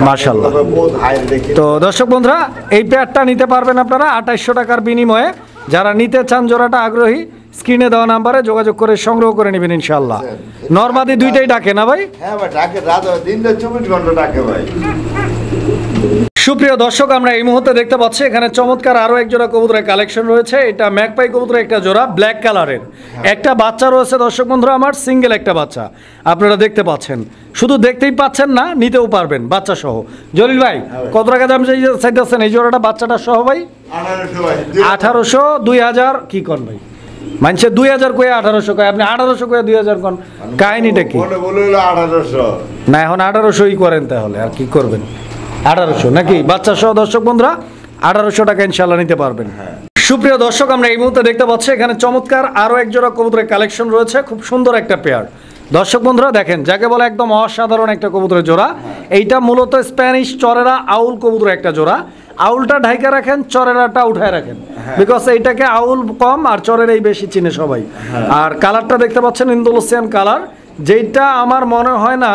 মাশাআল্লাহ। বহুত হাই দেখি। তো দর্শক বন্ধুরা, এই পেয়ারটা নিতে পারবেন আপনারা 2800 টাকার বিনিময়ে। যারা নিতে চান জোড়াটা আগ্রহী, স্ক্রিনে দেওয়া নাম্বারে যোগাযোগ করে সংগ্রহ করে নেবেন ইনশাআল্লাহ। নরমাদি দুইটাই ডাকে না ভাই? হ্যাঁ ভাই, ডাকে রাত দিনটা 24 ঘন্টা ডাকে ভাই। সুপ্রিয় দর্শক, আমরা এই মুহূর্তে দেখতে পাচ্ছি এখানে চমৎকার আরো এক জোড়া কবুতরের কালেকশন রয়েছে। এটা ম্যাকপাই কবুতরের একটা জোড়া, ব্ল্যাক কালারের একটা বাচ্চা রয়েছে দর্শক বন্ধুরা আমার, সিঙ্গেল একটা বাচ্চা আপনারা দেখতে পাচ্ছেন, শুধু দেখতেই পাচ্ছেন না, নিতেও পারবেন বাচ্চা সহ। জলিল ভাই, কত টাকা দাম চাইতেছেন এই জোড়াটা বাচ্চাটা সহ ভাই? 1800 ভাই। 1800? 2000 কি কন ভাই? মানছে 2000 কয়ে 1800 কয়, আপনি 1800 কয়ে 2000 কন, কাহিনীটা কি? মনে বলে হলো 1800। না, এখন 1800ই করেন তাহলে, আর কি করবেন? 1800 নাকি বাচ্চা সহ দর্শক বন্ধুরা? 1800 টাকা ইনশাআল্লাহ নিতে পারবেন। সুপ্রিয় দর্শক, আমরা এই মুহূর্তে দেখতে পাচ্ছি এখানে চমৎকার আরো এক জোড়া কবুতরের কালেকশন রয়েছে, খুব সুন্দর একটা পেয়ার দর্শক বন্ধুরা, দেখেন, যাকে বলে একদম অসাধারণ একটা কবুতরের জোড়া। এইটা মূলত স্প্যানিশ চরেরা আউল কবুতরের একটা জোড়া। আউলটা ঢাইকা রাখেন, চরেরাটা উঠায় রাখেন, বিকজ এইটাকে আউল কম আর চরেরাই বেশি চিনে সবাই। আর কালারটা দেখতে পাচ্ছেন ইন্দোনেশিয়ান কালার, যেটা আমার মনে হয় না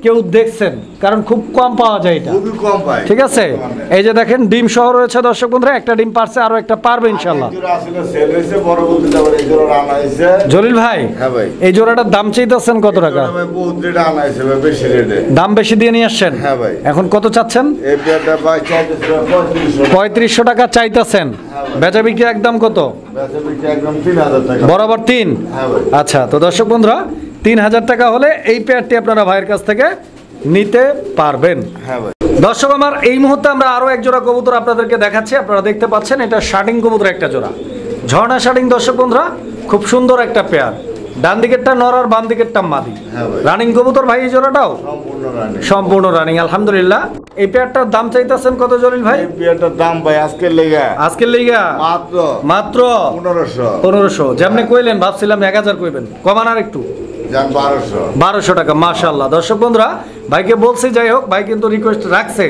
কেউ দেখছেন, কারণ খুব কম পাওয়া যায় এটা, খুবই কম পাই। ঠিক আছে? এই যে দেখেন, ডিম সহ রয়েছে দর্শক বন্ধুরা, একটা ডিম পারছে, আরো একটা পারবে ইনশাআল্লাহ। এই জোড়া আসলে সেল হইছে, বড় বলতে যাবে এই জোড়া আনা হইছে। জলিল ভাই, হ্যাঁ ভাই। এই জোড়াটার দাম চাইতেছেন কত টাকা? ভাই বহুত রেট আনা হইছে ভাই, বেশি রেটে। দাম বেশি দিয়ে নিয়ে আসছেন? হ্যাঁ ভাই। এখন কত চাচ্ছেন? এই পেয়ারটা ভাই চাইতেছে 3500। 3500 টাকা চাইতেছেন, বেচা বিক্রি একদম কত? বেচা বিক্রি একদম 3000 টাকা। বরাবর 3? হ্যাঁ ভাই। আচ্ছা, তো দর্শক বন্ধুরা, 3000 টাকা হলে এই পেয়ারটি আপনারা ভাইয়ের কাছ থেকে নিতে পারবেন। হ্যাঁ ভাই। দর্শক আমার, এই মুহূর্তে আমরা আরো এক জোড়া কবুতর আপনাদেরকে দেখাচ্ছি, আপনারা দেখতে পাচ্ছেন এটা শার্টিং কবুতর একটা জোড়া, ঝর্ণা শার্টিং দর্শক বন্ধুরা, খুব সুন্দর একটা পেয়ার, ডান দিকেরটা নর আর বাম দিকেরটা মাদি। হ্যাঁ ভাই। রানিং কবুতর ভাই এই জোড়াটাও? সম্পূর্ণ রানী। সম্পূর্ণ রানিং, আলহামদুলিল্লাহ। এই পেয়ারটার দাম চাইতেছেন কত জলিল ভাই? এই পেয়ারটার দাম ভাই আজকের লেগা আজকের লিগা মাত্র মাত্র 1500। 1500? যেমনি কইলেন ভাবছিলাম 1000 কইবেন, কমান আর একটু, জান 1200। 1200 টাকা। মাশাআল্লাহ দর্শক বন্ধুরা, ভাইকে বলছি, যাই হোক, ভাই কিন্তু রিকোয়েস্ট রাখছে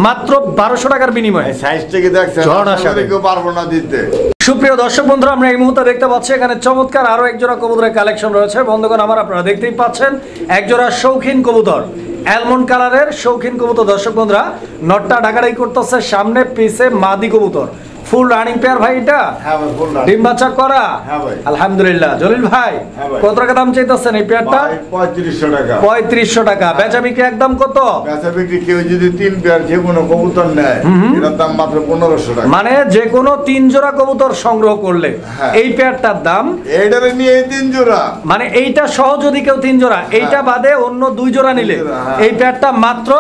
মাত্র 1200 টাকার বিনিময়ে। এই সাইজটা কি দেখছেন? ঝর্ণা আশা করি শাড়ি। কেউ পারবো না দিতে। সুপ্রিয় দর্শক বন্ধুরা, আমরা এই মুহূর্তে দেখতে পাচ্ছি এখানে চমৎকার আরো এক জোড়া কবুতরের কালেকশন রয়েছে বন্ধুগণ আমার, আপনারা দেখতেই পাচ্ছেন এক জোড়া শৌখিন কবুতর। অ্যালমন্ড কালারের শৌখিন কবুতর। দর্শক বন্ধুরা নটটা ঢাকাটাই করতেছে, সামনে পিছে মাদি কবুতর, ফুল রানিং পেয়ার ভাই। এটা হ্যাঁ ভাই, ফুল রানিং। ডিম বাচ্চা করা? হ্যাঁ ভাই। আলহামদুলিল্লাহ। জলিল ভাই হ্যাঁ ভাই। কত টাকা দাম চাইতেছেন এই পেয়ারটা? ভাই 3500 টাকা। 3500 টাকা। বেচা বিক্রি একদম কত? বেচা বিক্রি কেউ যদি 3 পেয়ার যে কোনো কবুতর নেয় এটার দাম মাত্র 1500 টাকা। মানে যে কোনো 3 জোড়া কবুতর সংগ্রহ করলে হ্যাঁ। এই পেয়ারটার দাম, এইটারে নিয়ে এই 3 জোড়া, মানে এইটা সহ যদি কেউ 3 জোড়া, এইটা বাদে অন্য 2 জোড়া নিলে হ্যাঁ। এই পেয়ারটা মাত্র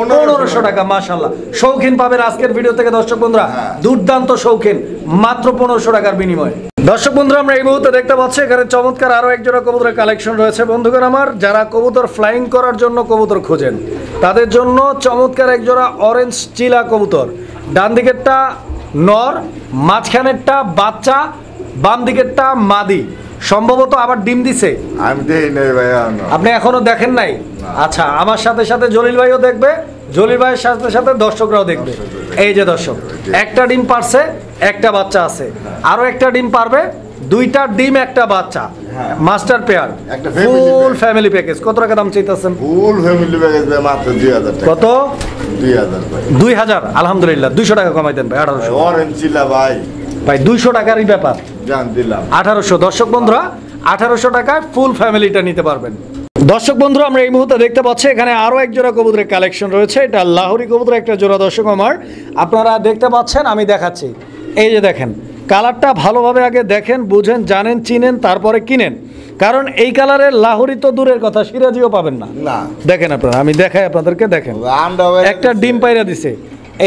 1500 টাকা। মাশাআল্লাহ, শৌখিন পাবেন আজকের ভিডিও থেকে দর্শক বন্ধুরা। হ্যাঁ। দুর্দান্ত শৌখিন, মাত্র 1500 টাকার বিনিময়ে। দর্শক বন্ধুরা আমরা এই মুহূর্তে দেখতে পাচ্ছি এখানে চমৎকার আরো এক জোড়া কবুতরের কালেকশন রয়েছে। বন্ধুগণ আমার, যারা কবুতর ফ্লাইং করার জন্য কবুতর খোঁজেন তাদের জন্য চমৎকার এক জোড়া অরেঞ্জ চিলা কবুতর। ডান দিকেরটা নর, মাঝখানেরটা বাচ্চা, বাম দিকেরটা মাদি। সম্ভবত আবার ডিম দিছে। আমি দেই নাই ভাই। আপনি এখনো দেখেন নাই? আচ্ছা, আমার সাথে সাথে জলিল ভাইও দেখবে, জলিল ভাইয়ের সাথে সাথে দর্শকরাও দেখবে। এই যে দর্শক, একটা ডিম পারছে, একটা বাচ্চা আছে, আরো একটা ডিম পারবে, 2টা ডিম একটা বাচ্চা, মাস্টার পেয়ার, একটা family ফুল pack। Family package. কত টাকা দাম চাইতেছেন? ফুল ফ্যামিলি প্যাকেজ ভাই মাত্র 2000 টাকা। কত? 2000 ভাই। 2000। আলহামদুলিল্লাহ, 200 টাকা কমাই দেন ভাই। 1800 অরেঞ্জ চিলা ভাই, ভাই, 200 টাকারই ব্যাপার। জান দিলাম 1800। দর্শক বন্ধুরা 1800 টাকায় ফুল ফ্যামিলিটা নিতে পারবেন। দর্শক বন্ধুরা আমরা এই মুহূর্তে দেখতে পাচ্ছি এখানে আরো এক জোড়া কবুতরের কালেকশন রয়েছে। এটা লাহোরি কবুতর একটা জোড়া। দর্শক আমার, আপনারা দেখতে পাচ্ছেন, আমি দেখাচ্ছি। এই যে দেখেন, কালারটা ভালোভাবে আগে দেখেন, বুঝেন, জানেন, চিনেন, তারপরে কিনেন। কারণ এই কালারের লাহোরি তো দূরের কথা, সিরাজিও পাবেন না। না। দেখেন আপনারা, আমি দেখাই আপনাদেরকে, দেখেন আন্ডা ভাই একটা ডিম পাইরা দিছে।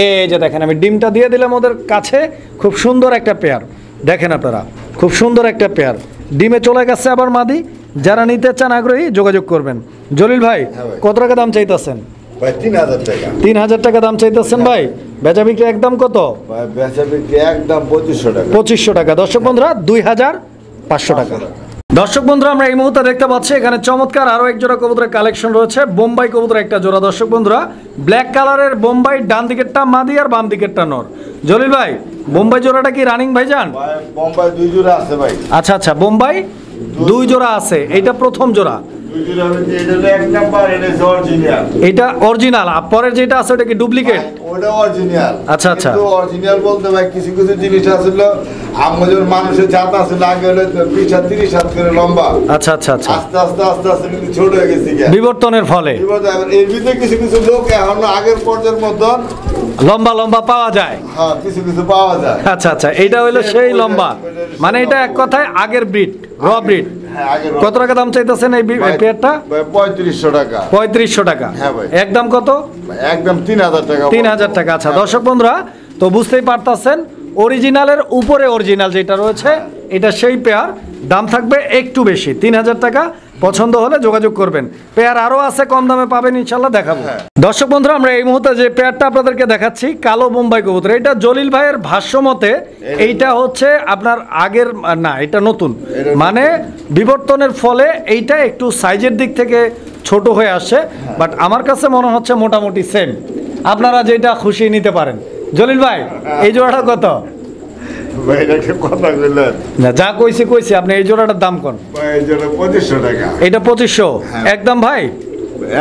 এই যে দেখেন, আমি ডিমটা দিয়ে দিলাম ওদের কাছে। খুব সুন্দর একটা পেয়ার, দেখেন আপনারা, খুব সুন্দর একটা পেয়ার। ডিমে চলে গেছে আবার মাদি। যারা নিতে চান আগ্রহী যোগাযোগ করবেন। জলিল ভাই ভাই। কত টাকা দাম চাইতেছেন? ভাই 3000 টাকা। 3000 টাকা দাম চাইতেছেন ভাই। বেচা বিক্রি একদম কত? ভাই বেচা বিক্রি একদম 2500 টাকা। 2500 টাকা। দর্শক বন্ধুরা 2500 টাকা। দর্শক বন্ধুরা আমরা এই মুহূর্তে দেখতে পাচ্ছি এখানে চমৎকার আরো এক জোড়া কবুতরের কালেকশন রয়েছে। বোম্বাই কবুতর একটা জোড়া। দর্শক বন্ধুরা ব্ল্যাক কালারের বোম্বাই, ডান দিকেরটা মাদি আর বাম দিকেরটা নর। জলিল ভাই বোম্বাই জোড়াটা কি রানিং ভাইজান? ভাই বোম্বাই 2 জোড়া আছে ভাই। আচ্ছা আচ্ছা, বোম্বাই 2 জোড়া আছে, এইটা প্রথম জোড়া। 2 জোড়া হচ্ছে এটা এক নাম্বার, এটা অরিজিনাল। এটা অরিজিনাল, আর পরের যেটা আছে ওটা কি ডুপ্লিকেট? ওটা অরিজিনাল। আচ্ছা, আচ্ছা। কিন্তু অরিজিনাল বলতে ভাই কিছু কিছু জিনিস আসলে আমাদের মানুষের জাত আছে, আগে হলে 20-30 হাত করে লম্বা, আচ্ছা আচ্ছা আচ্ছা, আস্তে আস্তে আস্তে আস্তে কিন্তু ছোট হয়ে গেছে। বিবর্তনের ফলে এবার এর ভিতরে কিছু কিছু লোক এখন আগের পর্যায়ের মতন লম্বা লম্বা পাওয়া যায়। হ্যাঁ, কিছু কিছু পাওয়া যায়। আচ্ছা আচ্ছা, এইটা হইলো সেই লম্বা, মানে এটা এক কথায় আগের ব্রিড, র ব্রিড। হ্যাঁ, আগের কত টাকা দাম চাইতেছেন এই পেয়ারটা? ভাই 3500 টাকা। 3500 টাকা। হ্যাঁ ভাই। একদম কত? ভাই একদম 3000 টাকা। 3000 টাকা। আচ্ছা দর্শক বন্ধুরা, তো বুঝতেই পারতাছেন অরিজিনালের উপরে অরিজিনাল যেটা রয়েছে এটা সেই পেয়ার। দাম থাকবে একটু বেশি, 3000 টাকা। পছন্দ হলে যোগাযোগ করবেন। পেয়ার আরো আছে, কম দামে পাবেন ইনশাল্লাহ, দেখাবো। দর্শক বন্ধুরা আমরা এই মুহূর্তে যে পেয়ারটা আপনাদেরকে দেখাচ্ছি, কালো বোম্বাই কবুতর। এটা জলিল ভাইয়ের ভাষ্য মতে এইটা হচ্ছে আপনার আগের না, এটা নতুন, মানে বিবর্তনের ফলে এইটা একটু সাইজের দিক থেকে ছোট হয়ে আসছে। বাট আমার কাছে মনে হচ্ছে মোটামুটি সেম। আপনারা যেটা খুশি নিতে পারেন। জলিল ভাই এই জোড়াটা কত? ভাই এটাকে কথা বললেন না, যা কইছি আপনি এই জোড়াটার দাম কোন? ভাই এই জন্য 2500 টাকা। এটা 2500 একদম ভাই।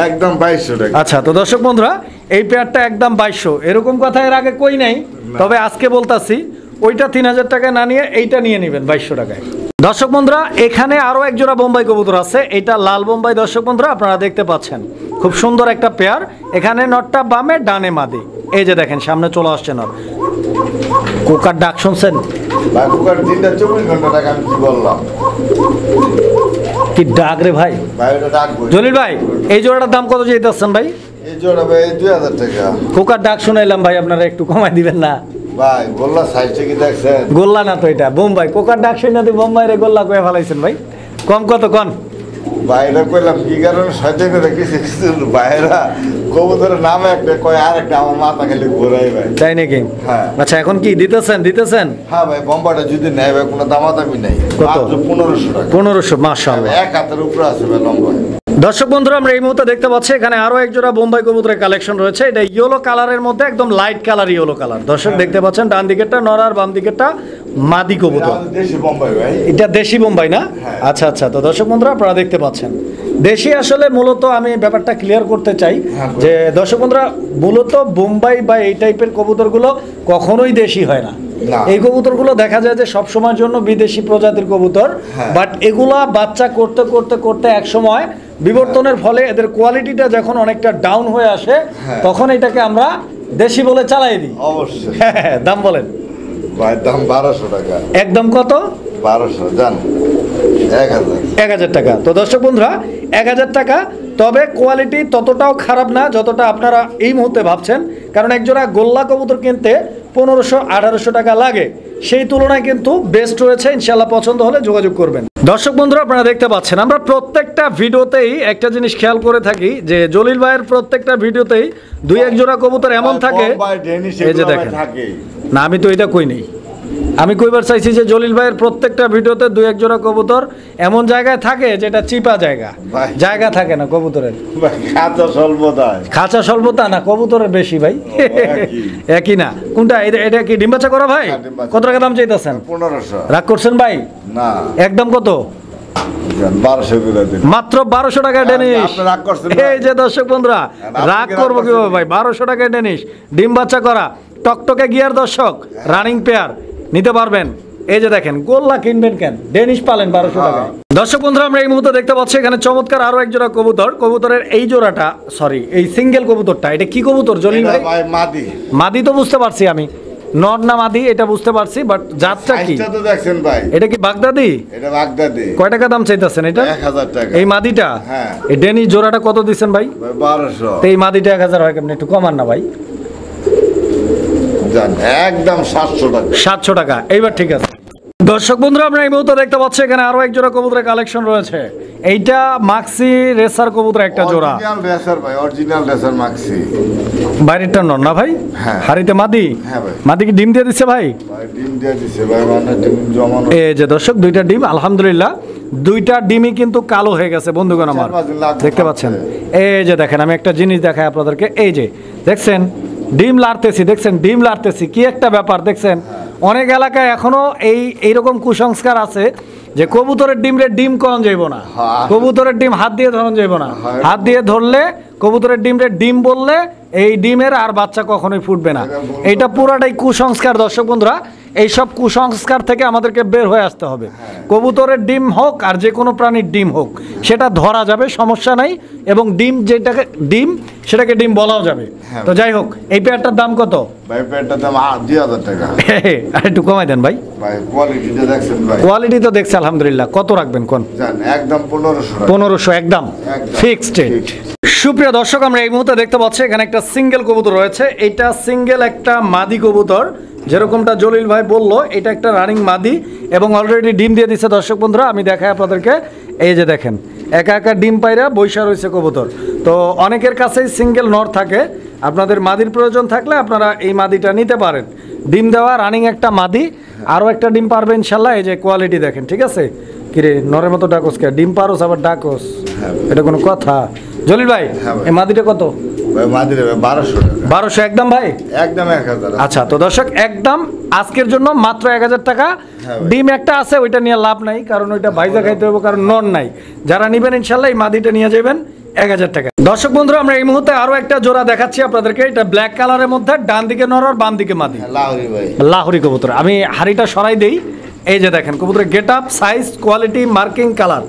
একদম 2200 টাকা। আচ্ছা, তো দর্শক বন্ধুরা এই পেয়ারটা একদম 2200। এরকম কথা এর আগে কই নাই, তবে আজকে বলতাছি ওইটা 3000 টাকায় না নিয়ে এইটা নিয়ে নেবেন 2200 টাকায়। দর্শক বন্ধুরা এখানে আরো এক জোড়া বোম্বাই কবুতর আছে। এটা লাল বোম্বাই। দর্শক বন্ধুরা আপনারা দেখতে পাচ্ছেন খুব সুন্দর একটা পেয়ার। এখানে নটটা বামে, ডানে মাদি। এই যে দেখেন সামনে চলে আসছে নট। কোকার ডাক শুনছেন? ভাই কুকার দিনটা 24 ঘন্টা টাকা। আমি কি বললাম? কি ডাক রে ভাই? ভাই ওটা ডাকবো। জলিল ভাই এই জোড়াটার দাম কত চাইতেছেন ভাই? এই জোড়া ভাই 2000 টাকা। কোকার ডাক শুনাইলাম ভাই, আপনারা একটু কমাই দিবেন না? ভাই গোল্লা সাইজটা কি দেখছেন? গোল্লা না তো, এটা বোম্বাই। কোকার ডাক শুনে না বোম্বাই রে গোল্লা কয়ে ফেলাইছেন ভাই। কম কত কন? ভাই এটা কইলাম কি কারণে সহ্য করে কিছু কিছু ভাইরা কবুতরের নামে একটা কয় আর একটা আমার মাথা খালি ঘোরাই ভাই। তাই নাকি? হ্যাঁ। আচ্ছা এখন কি দিতেছেন? হ্যাঁ ভাই, বোম্বাটা যদি নেয় ভাই কোনো দামাদামি নাই। কত? মাত্র 1500 টাকা। 1500। মাশাআল্লাহ, এক হাতের উপরে আছে ভাই লম্বা। দর্শক বন্ধুরা আমরা এই মুহূর্তে দেখতে পাচ্ছি এখানে আরো এক জোড়া বোম্বাই কবুতরের কালেকশন রয়েছে। এটা ইয়েলো কালারের মধ্যে একদম লাইট কালার ইয়েলো কালার। দর্শক দেখতে পাচ্ছেন ডান দিকেরটা নর আর বাম দিকেরটা মাদি কবুতর। দেশি বোম্বাই ভাই, এটা দেশি বোম্বাই না? আচ্ছা আচ্ছা। তো দর্শক বন্ধুরা আপনারা দেখতে পাচ্ছেন দেশি আসলে মূলত আমি ব্যাপারটা ক্লিয়ার করতে চাই যে দর্শক বন্ধুরা মূলত বোম্বাই বা এই টাইপের কবুতরগুলো কখনোই দেশি হয় না। এই কবুতরগুলো দেখা যায় যে সব সময়ের জন্য বিদেশি প্রজাতির কবুতর, বাট এগুলা বাচ্চা করতে করতে করতে এক সময় বিবর্তনের ফলে এদের কোয়ালিটিটা যখন অনেকটা ডাউন হয়ে আসে তখন এটাকে আমরা দেশি বলে চালাই দিই। অবশ্যই। দাম বলেন ভাই, দাম 1200 টাকা। একদম কত? 1200 জান, 1000 টাকা। তো দর্শক বন্ধুরা 1000 টাকা, তবে কোয়ালিটি ততটাও খারাপ না যতটা আপনারা এই মুহূর্তে ভাবছেন, কারণ একজোড়া গোল্লা কবুতর কিনতে 1500-1800 টাকা লাগে, সেই তুলনায় কিন্তু বেস্ট রয়েছে। ইনশাল্লাহ পছন্দ হলে যোগাযোগ করবেন। দর্শক বন্ধুরা আপনারা দেখতে পাচ্ছেন আমরা প্রত্যেকটা ভিডিওতেই একটা জিনিস খেয়াল করে থাকি যে জলিল ভাইয়ের প্রত্যেকটা ভিডিওতেই দুই এক জোড়া কবুতর এমন থাকে, এই যে দেখেন না, আমি তো এটা কই নেই, আমি কইবার চাইছি যে জলিল ভাইয়ের প্রত্যেকটা ভিডিওতে দুই এক জোড়া কবুতর এমন জায়গায় থাকে যেটা চিপা জায়গা থাকে না কবুতরের। খাঁচা স্বল্পতা না, কবুতরের বেশি ভাই, একই না। কোনটা এটা কি ডিম বাচ্চা করা ভাই? কত টাকা দাম চাইতেছেন? 1500। রাগ করছেন ভাই? না, একদম কত? 1200 করে দিন। মাত্র 1200 টাকা ডেনিশ। এই যে দর্শক বন্ধুরা রাগ করবো কিভাবে ভাই? 1200 টাকা ডেনিশ ডিম বাচ্চা করা টকটকে গিয়ার দর্শক রানিং পেয়ার নিতে পারবেন। এই যে দেখেন গোল্লা কিনবেন কেন, ডেনিশ পালেন 1200 টাকা। দর্শক বন্ধুরা আমরা এই মুহূর্তে দেখতে পাচ্ছি এখানে চমৎকার আরো এক জোড়া কবুতর। কবুতরের এই জোড়াটা, সরি এই সিঙ্গেল কবুতরটা, এটা কি কবুতর জলিল ভাই? মাদি। মাদি তো বুঝতে পারছি আমি, নর না মাদি এটা বুঝতে পারছি, বাট জাতটা কি? সাইজটা তো দেখছেন ভাই, এটা কি বাগদাদি? এটা বাগদাদি। কয় টাকা দাম চাইতেছেন এটা? 1000 টাকা। এই মাদিটা? হ্যাঁ। এই ডেনিশ জোড়াটা কত দিচ্ছেন ভাই? 1200। তো এই মাদিটা 1000 হয় কেমন? একটু কমান না ভাই। জান একদম 700 টাকা। 700 টাকা, এইবার ঠিক আছে। দর্শক বন্ধুরা আমরা এই মুহূর্তে দেখতে পাচ্ছি এখানে আরো এক জোড়া কবুতরের কালেকশন রয়েছে। এইটা মাক্সি রেসার কবুতর একটা জোড়া। অরিজিনাল রেসার ভাই, অরিজিনাল রেসার মাক্সি। বাইরেরটা নর না ভাই? হ্যাঁ। হাড়িতে মাদি? হ্যাঁ ভাই। মাদি কি ডিম দিয়ে দিচ্ছে ভাই? ভাই ডিম দিয়ে দিছে ভাই, মানে ডিম জমানো। এই যে দর্শক দুইটা ডিম, আলহামদুলিল্লাহ দুইটা ডিমই কিন্তু কালো হয়ে গেছে বন্ধুগণ আমার, দেখতে পাচ্ছেন? এই যে দেখেন আমি একটা জিনিস দেখাই আপনাদেরকে, এই যে দেখছেন ডিম লাড়তেছি, দেখছেন ডিম লাড়তেছি, কি একটা ব্যাপার দেখছেন। অনেক এলাকায় এখনো এইরকম কুসংস্কার আছে যে কবুতরের ডিম কন যাইব না, কবুতরের ডিম হাত দিয়ে ধরন যাইব না, হাত দিয়ে ধরলে কবুতরের ডিম বললে এই ডিমের আর বাচ্চা কখনোই ফুটবে না। এইটা পুরাটাই কুসংস্কার দর্শক বন্ধুরা, এইসব কুসংস্কার থেকে আমাদেরকে বের হয়ে আসতে হবে। কবুতরের ডিম হোক আর যে কোনো প্রাণীর ডিম হোক সেটা ধরা যাবে, সমস্যা নাই, এবং ডিম যেটাকে ডিম সেটাকে ডিম বলাও যাবে। তো যাই হোক এই পেয়ারটার দাম কত ভাই? পেয়ারটার দাম 2000 টাকা। আর একটু কমাই দেন ভাই। ভাই কোয়ালিটিটা দেখছেন ভাই? কোয়ালিটি তো দেখছি আলহামদুলিল্লাহ। কত রাখবেন কোন? জান একদম 1500 টাকা। 1500 একদম ফিক্সড। সুপ্রিয় দর্শক আমরা এই মুহূর্তে দেখতে পাচ্ছি এখানে একটা সিঙ্গেল কবুতর রয়েছে। এটা সিঙ্গেল একটা মাদি কবুতর, যেরকমটা জলিল ভাই বললো এটা একটা রানিং মাদি এবং অলরেডি ডিম দিয়ে দিচ্ছে। দর্শক বন্ধুরা আমি দেখাই আপনাদেরকে, এই যে দেখেন একা একা ডিম পাইরা বৈশা রয়েছে কবুতর। তো অনেকের কাছেই সিঙ্গেল নর থাকে, আপনাদের মাদির প্রয়োজন থাকলে আপনারা এই মাদিটা নিতে পারেন। ডিম দেওয়া রানিং একটা মাদি, আরও একটা ডিম পারবে ইনশাল্লাহ। এই যে কোয়ালিটি দেখেন, ঠিক আছে? কিরে নরের মতো ডাকোস কে? ডিম পারোস আবার ডাকোস, এটা কোনো কথা? জলিল ভাই এই মাদিটা কত? ভাই মাদিরে 1200 টাকা। 1200 একদম ভাই? একদম 1000। আচ্ছা তো দর্শক একদম আজকের জন্য মাত্র 1000 টাকা। ডিম একটা আছে ওইটা নিয়ে লাভ নাই, কারণ ওইটা ভাইজা খাইতে হবে, কারণ নন নাই। যারা নিবেন ইনশাল্লাহ এই মাদিটা নিয়ে যাবেন 1000 টাকা। দর্শক বন্ধুরা আমরা এই মুহূর্তে আরো একটা জোড়া দেখাচ্ছি আপনাদেরকে। এটা ব্ল্যাক কালারের মধ্যে, ডান দিকে নর আর বাম দিকে মাদি। লাহোরি ভাই, লাহোরি কবুতর। আমি হাড়িটা সরাই দেই। এই যে দেখেন কবুতরের get up, size, quality, marking, colour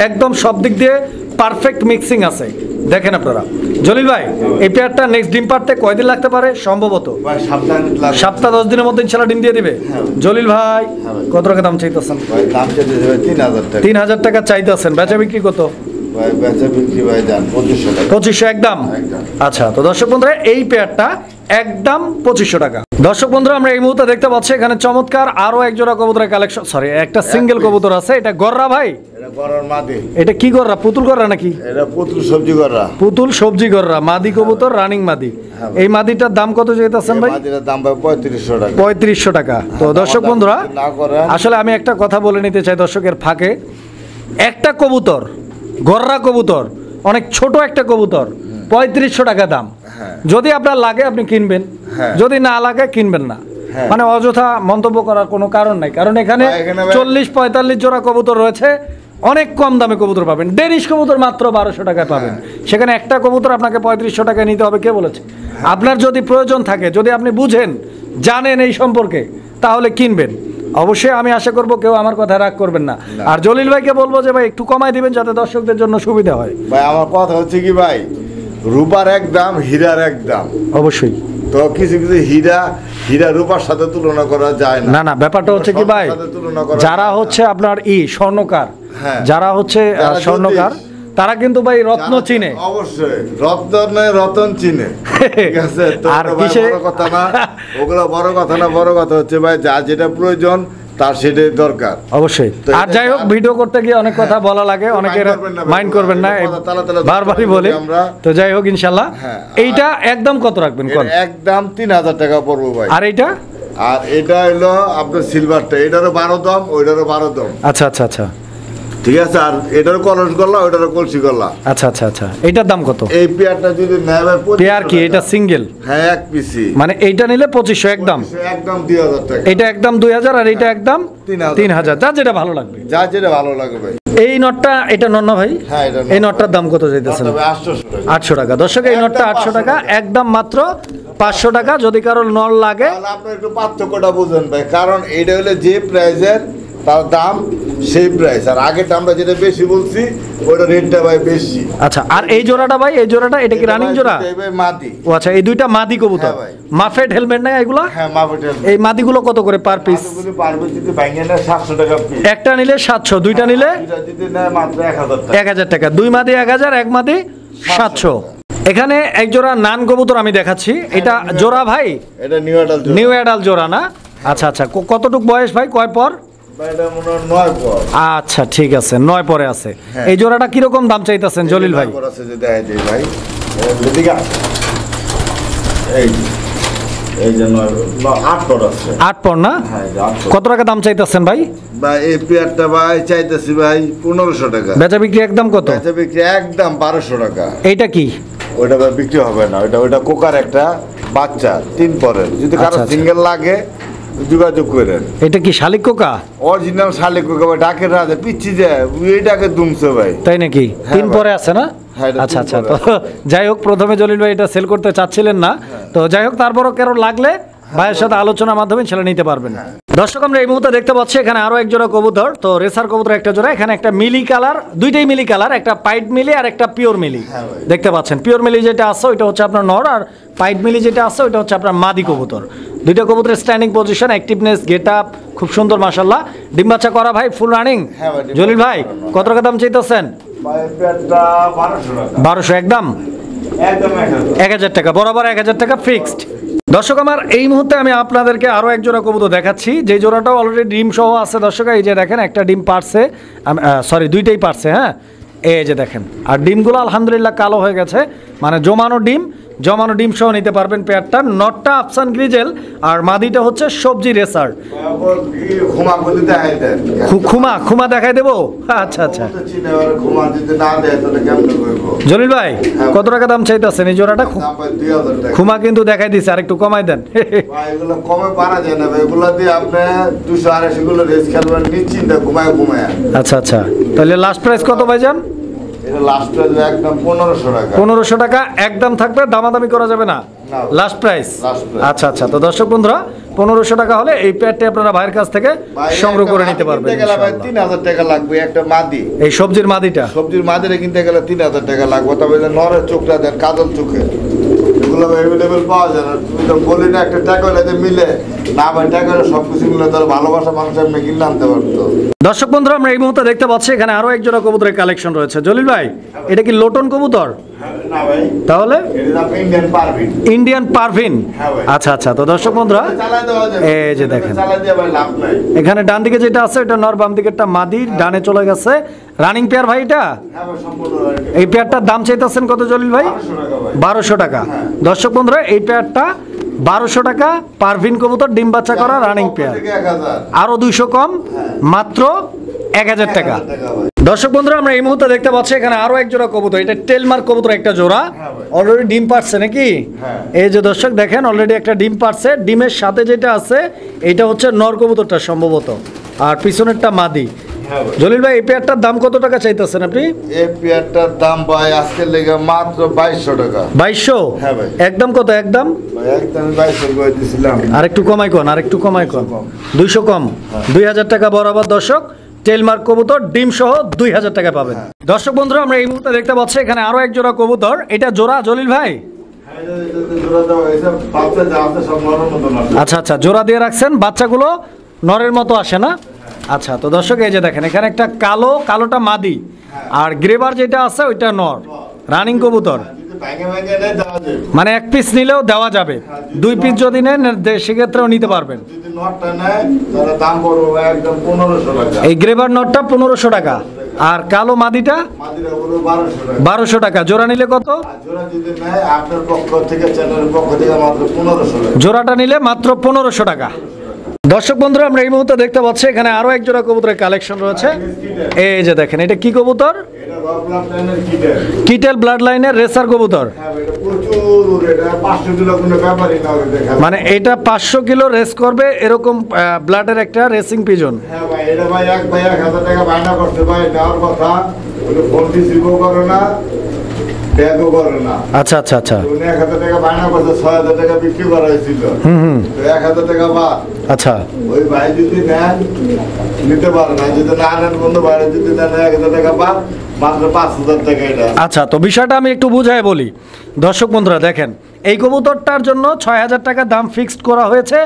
একদম সব দিক দিয়ে পারফেক্ট মিক্সিং আছে। দেখেন আপনারা। জলিল ভাই এই পেয়ারটা নেক্সট ডিম পারতে কয়দিন লাগতে পারে সম্ভবত? সপ্তাহ 10 দিনের মধ্যে ইনশাল্লাহ ডিম দিয়ে দিবে। জলিল ভাই কত টাকা দাম চাইতেছেন? 3000 টাকা চাইতেছেন, বেচা বিক্রি কত? 2500 একদম। আচ্ছা তো দর্শক বন্ধুরা এই পেয়ারটা একদম 2500 টাকা। দর্শক বন্ধুরা আমরা এই মুহূর্তে দেখতে পাচ্ছি এখানে চমৎকার আরো এক জোড়া কবুতরের কালেকশন, সরি একটা সিঙ্গেল কবুতর আছে। এটা গররা ভাই? এটা কি গররা? পুতুল গররা নাকি? এটা পুতুল সবজি গররা। পুতুল সবজি গররা মাদি কবুতর, রানিং মাদি। এই মাদিটার দাম কত চাইতেছেন ভাই? মাদিটার দাম ভাই 3500 টাকা। 3500 টাকা। তো দর্শক বন্ধুরা আসলে আমি একটা কথা বলে নিতে চাই দর্শকের ফাঁকে, একটা কবুতর গররা কবুতর অনেক ছোট একটা কবুতর, 3500 টাকা দাম। হ্যাঁ। যদি আপনার লাগে আপনি কিনবেন, হ্যাঁ। যদি না লাগে কিনবেন না। হ্যাঁ। মানে অযথা মন্তব্য করার কোনো কারণ নাই, কারণ এখানে এখানে ভাই- 40-45 জোড়া কবুতর রয়েছে, অনেক কম দামে কবুতর পাবেন। ডেনিশ কবুতর মাত্র 1200 টাকায় পাবেন, সেখানে একটা কবুতর আপনাকে 3500 টাকায় নিতে হবে, কে বলেছে? আপনার যদি প্রয়োজন থাকে, যদি আপনি বুঝেন, জানেন এই সম্পর্কে, তাহলে কিনবেন। অবশ্যই আমি আশা করব কেউ আমার কথা রাগ করবেন না। আর জলিল ভাইকে বলবো যে ভাই একটু কমাই দিবেন যাতে দর্শকদের জন্য সুবিধা হয়। ভাই আমার কথা হচ্ছে কি ভাই, রূপার এক দাম, হীরার এক দাম। অবশ্যই। তো কিছু কিছু হীরা রূপার সাথে তুলনা করা যায় না। না না, ব্যাপারটা হচ্ছে কি ভাই, স্বর্ণের সাথে তুলনা করা যারা যায় না। হচ্ছে আপনার স্বর্ণকার, হ্যাঁ। যারা হচ্ছে যারা স্বর্ণকার, তারা কিন্তু ভাই রত্ন যারা- চিনে। অবশ্যই রতন চিনে। ঠিক আছে, তো আর ওটা ভাই কিসে- বড় কথা না, ওগুলো বড় কথা না। বড় কথা হচ্ছে ভাই যার যেটা প্রয়োজন তার সেটাই দরকার। অবশ্যই। তো আর এটা যাই হোক, যার- ভিডিও করতে গিয়ে অনেক কথা বলা লাগে, mind অনেকের করবেন না, মাইন্ড করবেন না, এটা কথা তালা তালা বারবারই ধরতে বলি পারি আমরা। তো। যাই হোক ইনশাল্লাহ, হ্যাঁ, এইটা একদম কত রাখবেন কোন? এর একদম 3000 টাকা পড়বো ভাই। আর এইটা? আর এটা হলো আপনার সিলভারটা, এটারও 12 দাম, ওইটারও 12 দাম। আচ্ছা আচ্ছা আচ্ছা ঠিক আছে, আর এটারও কলস গল্লা, ওইটারও কলসি গল্লা। আচ্ছা আচ্ছা আচ্ছা, এইটার দাম কত? এই পেয়ারটা যদি নেয় ভাই 2500 পেয়ার কি এটা টাকা। সিঙ্গেল? হ্যাঁ, এক পিসি। মানে এইটা নিলে 2500 একদম, একদম 2000 টাকা। এটা একদম 2000, আর এইটা একদম 3000 3000, যা যেটা ভালো লাগবে। যা যেটা ভালো লাগে ভাই। এই নটটা, এটা নন না ভাই? হ্যাঁ, এটা নট। এই নটটার দাম কত চাইতেছেন? তবে 800 টাকা। 800 টাকা। দর্শক, এই নটটা 800 টাকা, একদম মাত্র 500 টাকা। যদি কারোর নল লাগে, তাহলে আপনি একটু পার্থক্যটা বুঝেন ভাই, কারণ এইটা হলো যে প্রাইজের তার দাম সেই প্রাইস, আর আগেটা আমরা যেটা বেশি বলছি ওইটা রেটটা ভাই বেশি। আচ্ছা। আর এই জোড়াটা ভাই, এই জোড়াটা এটা কি রানিং জোড়া? এই ভাই মাদি। ও আচ্ছা, এই দুইটা মাদি কবুতর। হ্যাঁ ভাই। মাফেট হেলমেট নাই এগুলা? হ্যাঁ, মাপেটেল। এই মাদিগুলো কত করে পার পিস? মাদিগুলি পারবে যদি ভাঙিয়ে নেয় 700 টাকা পিস। একটা নিলে 700, দুইটা নিলে দুইটা যদি নেয় মাত্র 1000 টাকা। 1000 টাকা। দুই মাদি 1000, এক মাদি 700। এখানে এক জোড়া নান কবুতর আমি দেখাচ্ছি, এটা জোড়া ভাই? এটা নিউ অ্যাডাল্ট। নিউ অ্যাডাল জোড়া না? আচ্ছা আচ্ছা, কতটুক বয়স ভাই, কয় পর? ভাই এটা মনে হয় 9 পর। আচ্ছা ঠিক আছে, 9 পরে আছে। হ্যাঁ। এই জোড়াটা কিরকম দাম চাইতেছেন জলিল ভাই? 9 পর আছে যে দেখাই দেই ভাই। এদিকে আস। এই যে 8 পর আছে। 8 পর না? হ্যাঁ, এই যে 8 পর। কত টাকা দাম চাইতেছেন ভাই? ভাই এই পেয়ারটা ভাই চাইতেছি ভাই 1500 টাকা। বেচা বিক্রি একদম কত? বেচা বিক্রি একদম 1200 টাকা। এইটা কি? ওইটা ভাই বিক্রি হবে না, ওইটা কোকার একটা বাচ্চা 3 পরের। যদি কারো আচ্ছা, আচ্ছা। সিঙ্গেল লাগে যোগাযোগ করেন। এটা কি শালিক কোকা? অরিজিনাল শালিক কোকা ভাই, ডাকের রাজা পিচ্ছি যায়, এইটাকে দুমছে ভাই। তাই নাকি? হ্যাঁ 3 ভাই। পরে আছে না? হ্যাঁ, এটা আচ্ছা 3 আচ্ছা। পরে তো যাই হোক, প্রথমে জলিল ভাই এটা সেল করতে চাচ্ছিলেন না, তো যাই হোক, তারপরও কারো লাগলে ভাইয়ের সাথে আলোচনার মাধ্যমে ছেলে নিতে পারবেন। দর্শক, আমরা এই মুহূর্তে দেখতে পাচ্ছি এখানে আরো এক জোড়া কবুতর, তো রেসার কবুতর একটা জোড়া, এখানে একটা মিলি কালার, দুইটাই মিলি কালার, একটা পাইট মিলি আর একটা পিওর মিলি। হ্যাঁ ভাই। দেখতে পাচ্ছেন, পিওর মিলি যেটা আছে ওইটা হচ্ছে আপনার নর, আর পাইট মিলি যেটা আছে ওইটা হচ্ছে আপনার মাদি কবুতর। দুইটা কবুতরের standing position, activeness, get up খুব সুন্দর মাশাআল্লাহ। ডিম বাচ্চা করা ভাই, ফুল রানিং। হ্যাঁ ভাই, ডিম জলিল ভাই বাচ্চা কত টাকা দাম চাইতেছেন? ভাই এই পেয়ারটা 1200 টাকা। 1200 একদম? একদম 1000। 1000 টাকা বরাবর, 1000 টাকা ফিক্সড। দর্শক আমার, এই মুহূর্তে আমি আপনাদেরকে আরো এক জোড়া কবুতর দেখাচ্ছি, যে জোড়াটাও অলরেডি ডিম সহ আছে। দর্শক, এই যে দেখেন, একটা ডিম পারছে, সরি দুইটাই পারছে। হ্যাঁ, এই যে দেখেন, আর ডিমগুলো আলহামদুলিল্লাহ কালো হয়ে গেছে, মানে জমানো ডিম সহ নিতে পারবেন পেয়ারটা। নটটা আফসান গ্রিজেল, আর মাদিটা হচ্ছে সবজি রেসার। ঘুমা বলে দেখাই দেন। খুমা দেখাই দেবো? আচ্ছা আচ্ছা। ঘুমা যদি না দেয় তাহলে কেমন করব? জলিল ভাই কত টাকা দাম চাইতেছেন এই জোড়াটা? দাম ভাই 2000 টাকা। খুমা কিন্তু দেখাই দিছে, আর একটু কমাই দেন। ভাই এগুলো কমে পারা যায় না ভাই, এগুলো দিয়ে আপনি 200-250 গুলো রেস খেলবেন নিশ্চিন্তে ঘুমায়। আচ্ছা আচ্ছা, তাহলে লাস্ট প্রাইস কত ভাইজান? এটা লাস্ট প্রাইস একদম 1500 টাকা। 1500 টাকা একদম থাকবে, দামাদামি করা যাবে না, না। Last price. Last price। আচ্ছা আচ্ছা, তো দর্শক বন্ধুরা, 1500 টাকা হলে এই পেয়ারটি আপনারা ভাইয়ের কাছ থেকে ভাই সংগ্রহ করে একটা নিতে মাদি পারবেন কিনতে গেলে ভাই ইনশাআল্লাহ। 3000 টাকা লাগবে একটা মাদি। এই সবজির মাদিটা সবজির মাদিরে কিনতে গেলে 3000 টাকা লাগবে, তবে যে নরের চোখটা দেন, কাজল চোখে, এগুলো অ্যাভেলেবেল পাওয়া যায় না। তুমি তো বলি না একটা টাকা হলে যে মিলে না ভাই, টাকা হলে সব কিছু মিলে তার ভালোবাসা মানুষ এমনি কিনলে আনতে পারতো। দর্শক বন্ধুরা, আমরা এই মুহূর্তে দেখতে পাচ্ছি এখানে আরো এক জোড়া কবুতরের কালেকশন রয়েছে। জলিল ভাই, এটা কি লোটন কবুতর? না ভাই, তাহলে এটা আপনি ইন্ডিয়ান পারবেন। ইন্ডিয়ান পারভিন। হ্যাঁ ভাই। আচ্ছা আচ্ছা, তো দর্শক বন্ধুরা, চালাই দেওয়া যাবে, এই যে দেখেন, চালাই দিয়ে ভাই লাভ নাই। এখানে ডান দিকে যেটা আছে এটা নর, বাম দিকেরটা মাদি, ডানে চলে গেছে রানিং পেয়ার ভাই। এটা হ্যাঁ ভাই, সম্পূর্ণ right। এই পেয়ারটার দাম চাইতেছেন কত জলিল ভাই? 1200 টাকা ভাই। 1200 টাকা। হ্যাঁ। দর্শক বন্ধুরা, এই পেয়ারটা 1200 টাকা, পারভিন কবুতর, ডিম বাচ্চা করা রানিং পেয়ার। থেকে 1000। আরো 200 কম, হ্যাঁ। মাত্র 1000 টাকা। 1000 টাকা ভাই। দর্শক বন্ধুরা আমরা এই মুহূর্তে দেখতে পাচ্ছি এখানে আরো এক জোড়া কবুতর, এটা টেলমার্ক কবুতর একটা জোড়া, হ্যাঁ ভাই। অলরেডি ডিম পারছে নাকি? হ্যাঁ। এই যে দর্শক দেখেন অলরেডি একটা ডিম পারছে, ডিমের সাথে যেটা আছে এটা হচ্ছে নর কবুতরটা সম্ভবত, আর পিছনেরটা মাদি। হ্যাঁ ভাই। জলিল ভাই এই পেয়ারটার দাম কত টাকা চাইতেছেন আপনি? এই পেয়ারটার দাম ভাই আজকের লেগে মাত্র 2200 টাকা। 2200? হ্যাঁ ভাই। একদম কত? একদম ভাই একদম 2200 করে দিছিলাম। আর একটু কমাই কোন, আর একটু কমাই কোন। 200 কম, 2000 টাকা বরাবর দর্শক। টেলমার্ক কবুতর ডিম সহ 2000 টাকা পাবেন। দর্শক বন্ধুরা আমরা এই মুহূর্তে দেখতে পাচ্ছি এখানে আরো এক জোড়া কবুতর, এটা জোড়া জলিল ভাই? আচ্ছা আচ্ছা, জোড়া দিয়ে রাখছেন, বাচ্চাগুলো নরের মতো আসে না? আচ্ছা, তো দর্শক এই যে দেখেন এখানে একটা কালোটা মাদি, আর গ্রেবার যেটা আছে ওইটা নর, রানিং কবুতর। মানে এক পিস নিলেও দেওয়া যাবে, 2 পিস যদি নেন সেক্ষেত্রেও নিতে পারবেন। এই গ্রেবার নটটা 1500 টাকা, আর কালো মাদিটা 1200 টাকা। জোড়া নিলে কত? জোড়াটা নিলে মাত্র 1500 টাকা। দর্শক বন্ধুরা আমরা এই মুহূর্তে দেখতে পাচ্ছি এখানে আরো এক জোড়া কবুতরের কালেকশন রয়েছে। এই যে দেখেন এটা কি কবুতর? কিটেল ব্লাড লাইনের রেসার কবুতর। মানে এটা 500 কিলো রেস করবে এরকম ব্লাডের একটা রেসিং পিজন। আচ্ছা আচ্ছা আচ্ছা, 1000 টাকা বায়না করছে, 6000 টাকা বিক্রি করা হয়েছিল। 1000 টাকা বাদ। আচ্ছা, ওই ভাই যদি নেন নিতে পারে না, যদি না নেন বন্ধু ভাই যদি নেন 1000 টাকা বাদ, মাত্র 5000 টাকা এটা। আচ্ছা, তো বিষয়টা আমি একটু বুঝাই বলি। দর্শক বন্ধুরা দেখেন এই কবুতরটার জন্য 6000 টাকা দাম ফিক্সড করা হয়েছে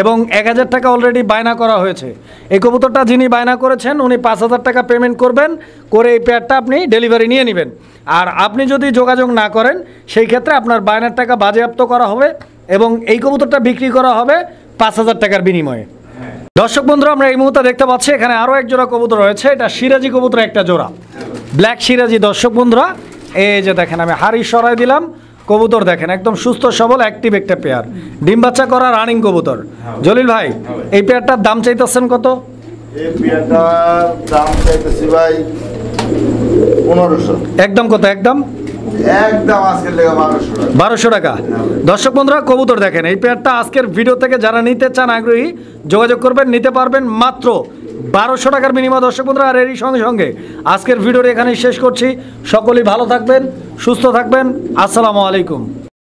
এবং 1000 টাকা অলরেডি বায়না করা হয়েছে। এই কবুতরটা যিনি বায়না করেছেন উনি 5000 টাকা পেমেন্ট করবেন, করে এই পেয়ারটা আপনি ডেলিভারি নিয়ে নেবেন। আর আপনি যদি যোগাযোগ না করেন সেই ক্ষেত্রে আপনার বায়নার টাকা বাজেয়াপ্ত করা হবে এবং এই কবুতরটা বিক্রি করা হবে 5000 টাকার বিনিময়ে। দর্শক বন্ধুরা আমরা এই মুহূর্তে দেখতে পাচ্ছি এখানে আরো এক জোড়া কবুতর রয়েছে, এটা সিরাজি কবুতর একটা জোড়া, ব্ল্যাক সিরাজি। দর্শক বন্ধুরা এই যে দেখেন আমি হাড়ি সরাই দিলাম, কবুতর দেখেন একদম সুস্থ সবল অ্যাক্টিভ একটা পেয়ার, ডিম বাচ্চা করা রানিং কবুতর। জলিল ভাই এই পেয়ারটার দাম চাইতেছেন কত? এই পেয়ারটার দাম চাইতেছি ভাই 1500। একদম কত? একদম একদম আজকের লেগে 1200 টাকা। দর্শক বন্ধুরা কবুতর দেখেন এই পেয়ারটা আজকের ভিডিও থেকে যারা নিতে চান আগ্রহী যোগাযোগ করবেন, নিতে পারবেন মাত্র 1200 টাকার বিনিময়। দর্শক বন্ধুরা আর এরই সঙ্গে সঙ্গে আজকের ভিডিওটি এখানেই শেষ করছি। সকলেই ভালো থাকবেন, সুস্থ থাকবেন। আসসালামু আলাইকুম।